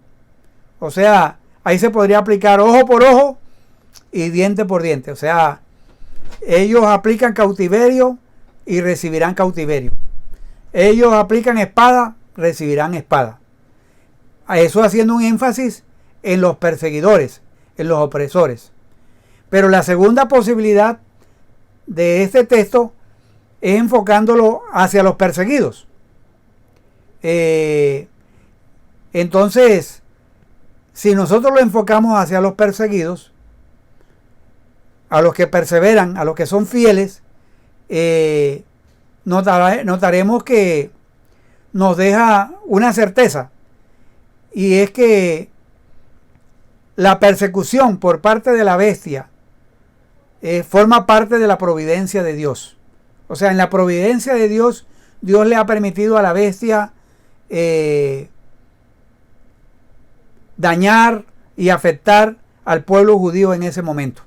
O sea, ahí se podría aplicar ojo por ojo y diente por diente. O sea, ellos aplican cautiverio y recibirán cautiverio. Ellos aplican espada, recibirán espada. A eso haciendo un énfasis en los perseguidores, en los opresores. Pero la segunda posibilidad de este texto es enfocándolo hacia los perseguidos. Entonces, si nosotros lo enfocamos hacia los perseguidos, a los que perseveran, a los que son fieles, notaremos que nos deja una certeza, y es que la persecución por parte de la bestia forma parte de la providencia de Dios. O sea, en la providencia de Dios, Dios le ha permitido a la bestia dañar y afectar al pueblo judío en ese momento.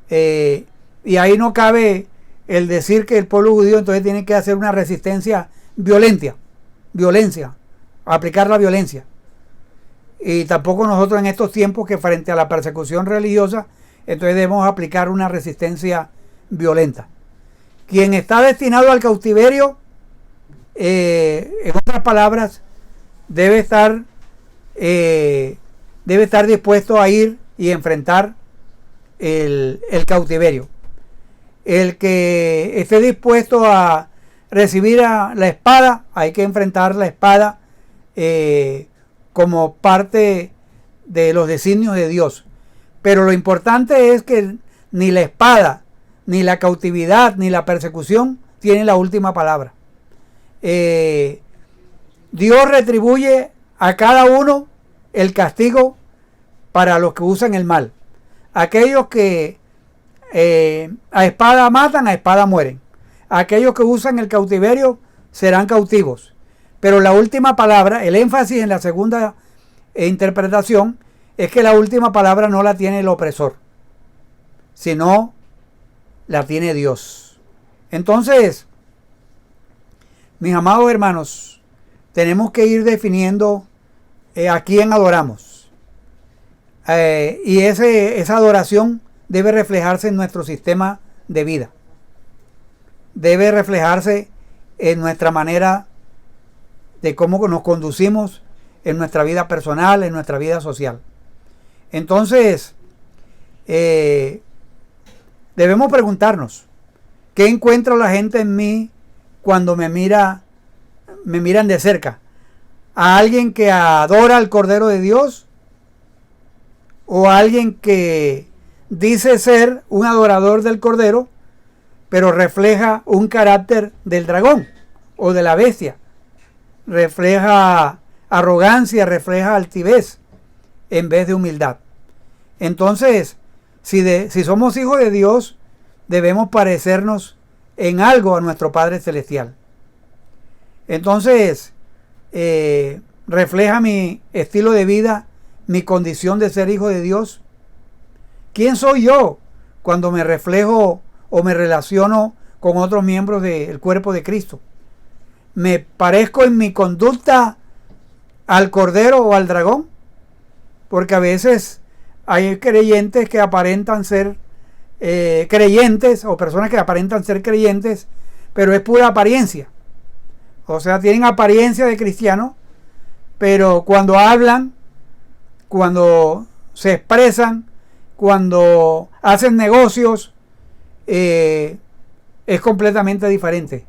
Y ahí no cabe el decir que el pueblo judío entonces tiene que hacer una resistencia violencia, aplicar la violencia. Y tampoco nosotros en estos tiempos que frente a la persecución religiosa, entonces debemos aplicar una resistencia violenta. Quien está destinado al cautiverio, en otras palabras, debe estar dispuesto a ir y enfrentar el cautiverio. El que esté dispuesto a recibir la espada, hay que enfrentar la espada como parte de los designios de Dios. Pero lo importante es que ni la espada, ni la cautividad, ni la persecución tienen la última palabra. Dios retribuye a cada uno el castigo para los que usan el mal. Aquellos que a espada matan, a espada mueren. Aquellos que usan el cautiverio serán cautivos. Pero la última palabra, el énfasis en la segunda interpretación, es que la última palabra no la tiene el opresor, sino la tiene Dios. Entonces, mis amados hermanos, tenemos que ir definiendo a quién adoramos. Y esa adoración debe reflejarse en nuestro sistema de vida. Debe reflejarse en nuestra manera de cómo nos conducimos en nuestra vida personal, en nuestra vida social. Entonces, debemos preguntarnos, ¿qué encuentra la gente en mí cuando me miran de cerca? ¿A alguien que adora al Cordero de Dios? ¿O a alguien que dice ser un adorador del Cordero, pero refleja un carácter del dragón o de la bestia? Refleja arrogancia, refleja altivez en vez de humildad. Entonces, si somos hijos de Dios, debemos parecernos en algo a nuestro Padre Celestial. Entonces, refleja mi estilo de vida, mi condición de ser hijo de Dios. ¿Quién soy yo cuando me reflejo o me relaciono con otros miembros del cuerpo de Cristo? ¿Me parezco en mi conducta al Cordero o al dragón? Porque a veces hay creyentes que aparentan ser creyentes, o personas que aparentan ser creyentes, pero es pura apariencia. O sea, tienen apariencia de cristianos, pero cuando hablan, cuando se expresan, cuando hacen negocios, es completamente diferente.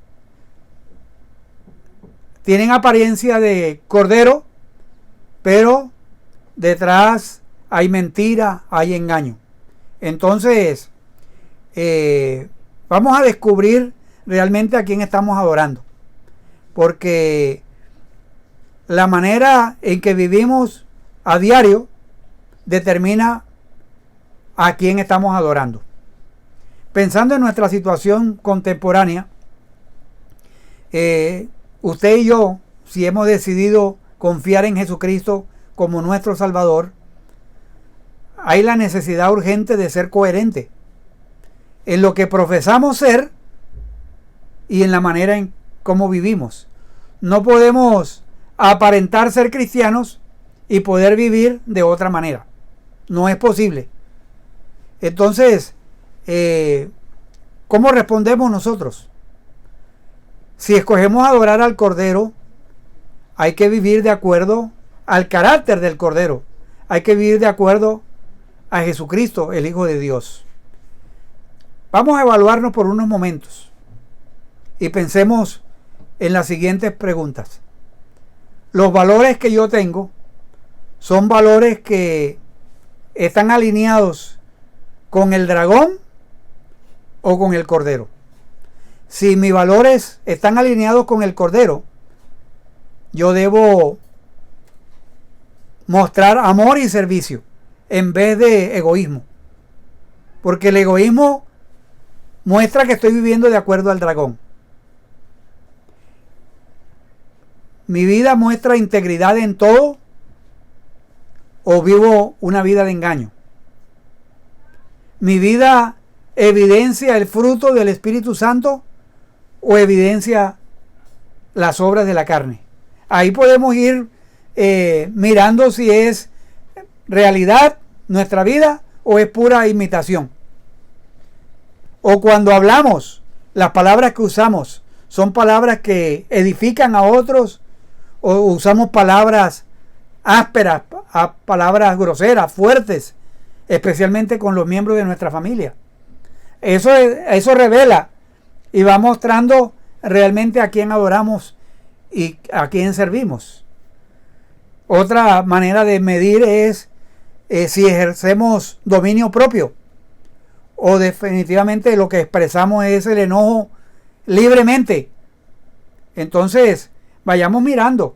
Tienen apariencia de cordero, pero detrás hay mentira, hay engaño. Entonces, vamos a descubrir realmente a quién estamos adorando. Porque la manera en que vivimos a diario determina a quién estamos adorando. Pensando en nuestra situación contemporánea, usted y yo, si hemos decidido confiar en Jesucristo como nuestro Salvador, hay la necesidad urgente de ser coherente en lo que profesamos ser y en la manera en cómo vivimos. No podemos aparentar ser cristianos y poder vivir de otra manera. No es posible. Entonces, ¿cómo respondemos nosotros? Si escogemos adorar al Cordero, hay que vivir de acuerdo al carácter del Cordero. Hay que vivir de acuerdo a Jesucristo, el Hijo de Dios. Vamos a evaluarnos por unos momentos y pensemos en las siguientes preguntas. Los valores que yo tengo son valores que están alineados con el dragón o con el Cordero. Si mis valores están alineados con el Cordero, yo debo mostrar amor y servicio en vez de egoísmo. Porque el egoísmo muestra que estoy viviendo de acuerdo al dragón. Mi vida muestra integridad en todo o vivo una vida de engaño. Mi vida evidencia el fruto del Espíritu Santo o evidencia las obras de la carne. Ahí podemos ir mirando si es realidad nuestra vida o es pura imitación. O cuando hablamos, las palabras que usamos son palabras que edifican a otros o usamos palabras ásperas, palabras groseras, fuertes, especialmente con los miembros de nuestra familia. Eso revela y va mostrando realmente a quién adoramos y a quién servimos. Otra manera de medir es si ejercemos dominio propio o definitivamente lo que expresamos es el enojo libremente. Entonces, vayamos mirando.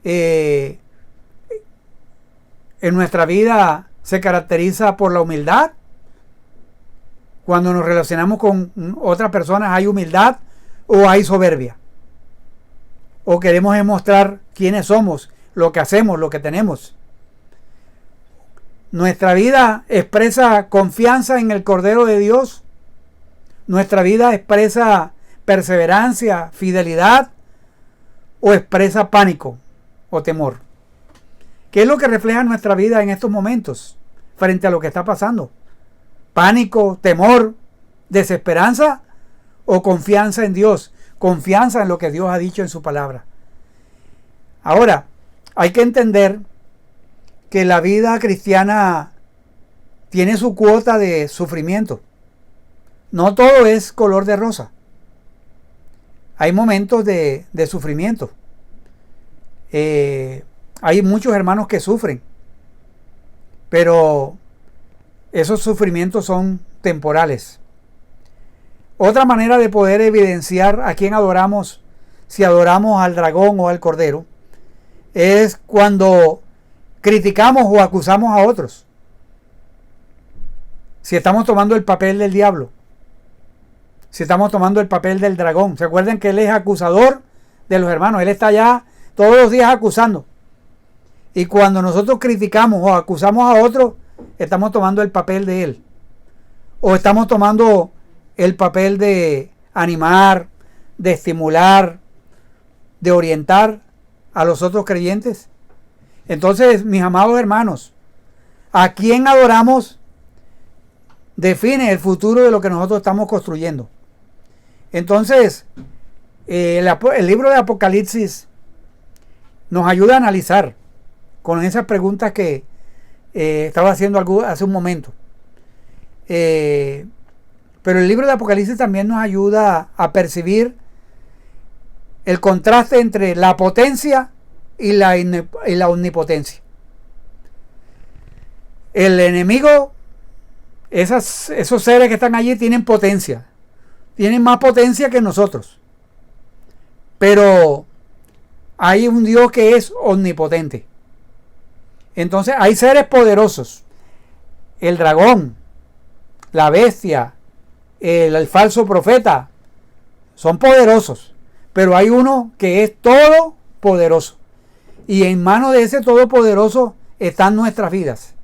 En nuestra vida se caracteriza por la humildad. Cuando nos relacionamos con otras personas, ¿hay humildad o hay soberbia? ¿O queremos demostrar quiénes somos, lo que hacemos, lo que tenemos? Nuestra vida expresa confianza en el Cordero de Dios. Nuestra vida expresa perseverancia, fidelidad, o expresa pánico o temor. ¿Qué es lo que refleja nuestra vida en estos momentos frente a lo que está pasando? Pánico, temor, desesperanza o confianza en Dios, confianza en lo que Dios ha dicho en su palabra. Ahora, hay que entender que la vida cristiana tiene su cuota de sufrimiento. No todo es color de rosa. Hay momentos de sufrimiento. Hay muchos hermanos que sufren, pero esos sufrimientos son temporales. Otra manera de poder evidenciar a quién adoramos, si adoramos al dragón o al cordero, es cuando criticamos o acusamos a otros. Si estamos tomando el papel del diablo, si estamos tomando el papel del dragón. ¿Se acuerdan que él es acusador de los hermanos? Él está allá todos los días acusando. Y cuando nosotros criticamos o acusamos a otros, estamos tomando el papel de él. O estamos tomando el papel de animar, de estimular, de orientar a los otros creyentes. Entonces, mis amados hermanos, ¿a quién adoramos? Define el futuro de lo que nosotros estamos construyendo. Entonces, El libro de Apocalipsis nos ayuda a analizar con esas preguntas que estaba haciendo hace un momento. Pero el libro de Apocalipsis también nos ayuda a percibir el contraste entre la potencia y la omnipotencia. El enemigo, esos seres que están allí tienen potencia, tienen más potencia que nosotros. Pero hay un Dios que es omnipotente. Entonces hay seres poderosos. El dragón, la bestia, el falso profeta, son poderosos. Pero hay uno que es todopoderoso. Y en manos de ese todopoderoso están nuestras vidas.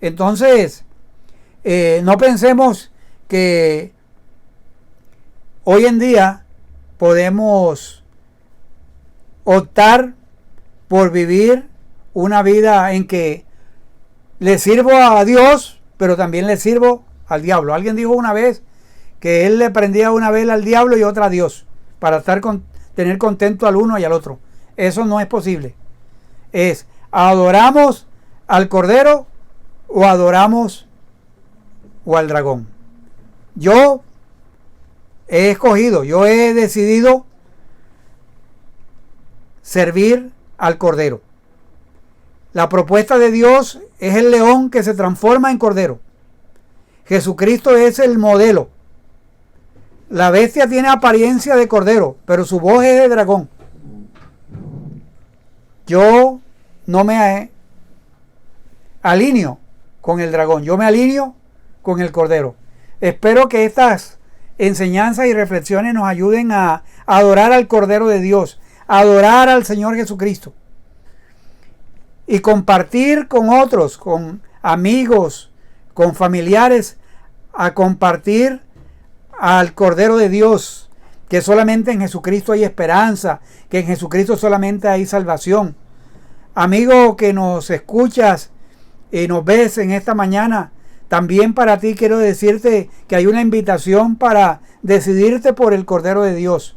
Entonces, no pensemos que hoy en día podemos optar por vivir una vida en que le sirvo a Dios, pero también le sirvo al diablo. Alguien dijo una vez que él le prendía una vela al diablo y otra a Dios para tener contento al uno y al otro. Eso no es posible. Es, ¿adoramos al Cordero o adoramos al dragón? Yo he escogido, yo he decidido servir al Cordero. La propuesta de Dios es el león que se transforma en Cordero. Jesucristo es el modelo. La bestia tiene apariencia de cordero, pero su voz es de dragón. Yo no me alineo con el dragón, yo me alineo con el cordero. Espero que estas enseñanzas y reflexiones nos ayuden a adorar al Cordero de Dios, a adorar al Señor Jesucristo y compartir con otros, con amigos, con familiares, a compartir al Cordero de Dios, que solamente en Jesucristo hay esperanza, que en Jesucristo solamente hay salvación. Amigo que nos escuchas y nos ves en esta mañana, también para ti quiero decirte que hay una invitación para decidirte por el Cordero de Dios,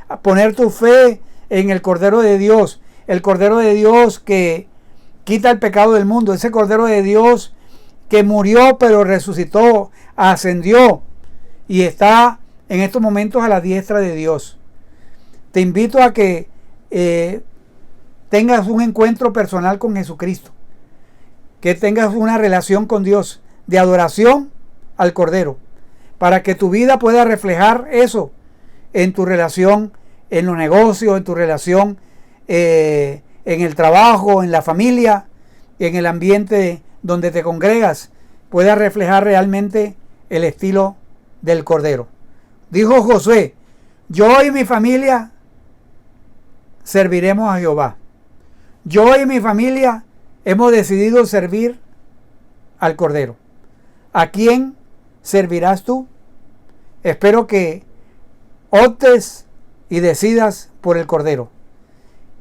a poner tu fe en el Cordero de Dios, el Cordero de Dios que quita el pecado del mundo, ese Cordero de Dios que murió pero resucitó, ascendió y está en estos momentos a la diestra de Dios. Te invito a que tengas un encuentro personal con Jesucristo, que tengas una relación con Dios de adoración al Cordero, para que tu vida pueda reflejar eso en tu relación en los negocios, en tu relación en el trabajo, en la familia, en el ambiente donde te congregas, pueda reflejar realmente el estilo del Cordero. Dijo Josué: yo y mi familia serviremos a Jehová. Yo y mi familia hemos decidido servir al Cordero. ¿A quién servirás tú? Espero que optes y decidas por el Cordero.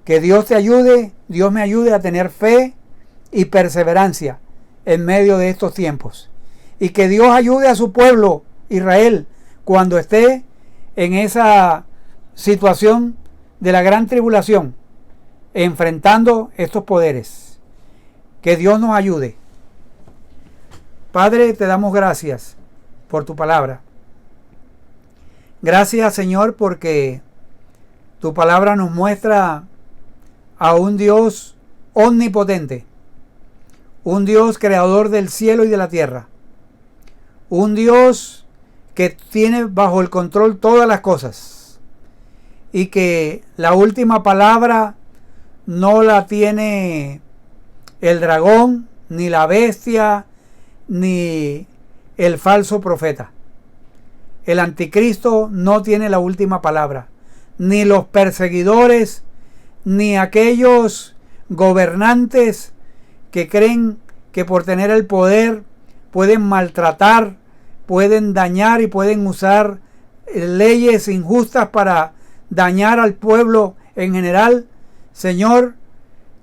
Que Dios te ayude, Dios me ayude a tener fe y perseverancia en medio de estos tiempos. Y que Dios ayude a su pueblo, Israel, cuando esté en esa situación de la gran tribulación, enfrentando estos poderes. Que Dios nos ayude. Padre, te damos gracias por tu palabra. Gracias, Señor, porque tu palabra nos muestra a un Dios omnipotente, un Dios creador del cielo y de la tierra, un Dios que tiene bajo el control todas las cosas y que la última palabra no la tiene el dragón, ni la bestia, ni el falso profeta. El anticristo no tiene la última palabra, ni los perseguidores, ni aquellos gobernantes que creen que por tener el poder pueden maltratar, pueden dañar y pueden usar leyes injustas para dañar al pueblo en general. Señor,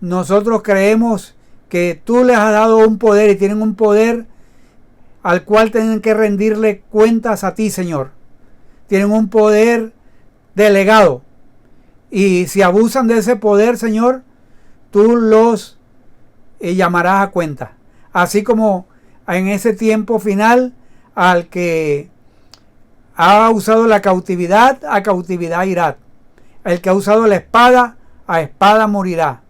nosotros creemos que tú les has dado un poder y tienen un poder al cual tienen que rendirle cuentas a ti, Señor. Tienen un poder delegado Y si abusan de ese poder, Señor, tú los llamarás a cuenta. Así como en ese tiempo final, al que ha usado la cautividad, a cautividad irá. El que ha usado la espada, a espada morirá.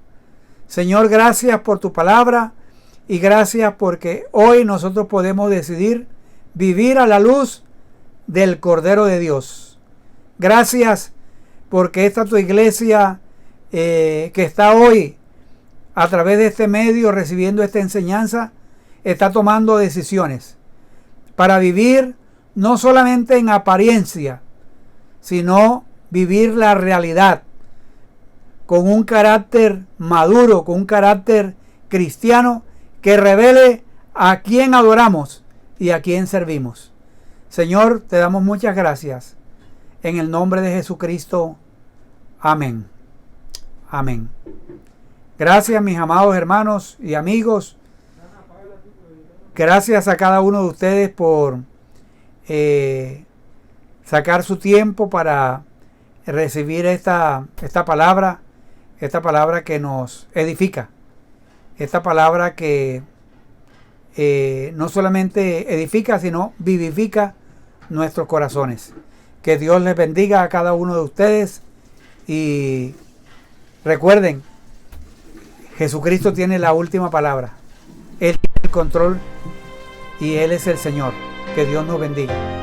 Señor, gracias por tu palabra y gracias porque hoy nosotros podemos decidir vivir a la luz del Cordero de Dios. Gracias porque esta tu iglesia que está hoy a través de este medio recibiendo esta enseñanza, está tomando decisiones para vivir no solamente en apariencia, sino vivir la realidad con un carácter maduro, con un carácter cristiano que revele a quién adoramos y a quién servimos. Señor, te damos muchas gracias. En el nombre de Jesucristo. Amén. Amén. Gracias, mis amados hermanos y amigos. Gracias a cada uno de ustedes por sacar su tiempo para recibir esta palabra que nos edifica, esta palabra que no solamente edifica, sino vivifica nuestros corazones. Que Dios les bendiga a cada uno de ustedes y recuerden, Jesucristo tiene la última palabra. Él tiene el control y Él es el Señor. Que Dios nos bendiga.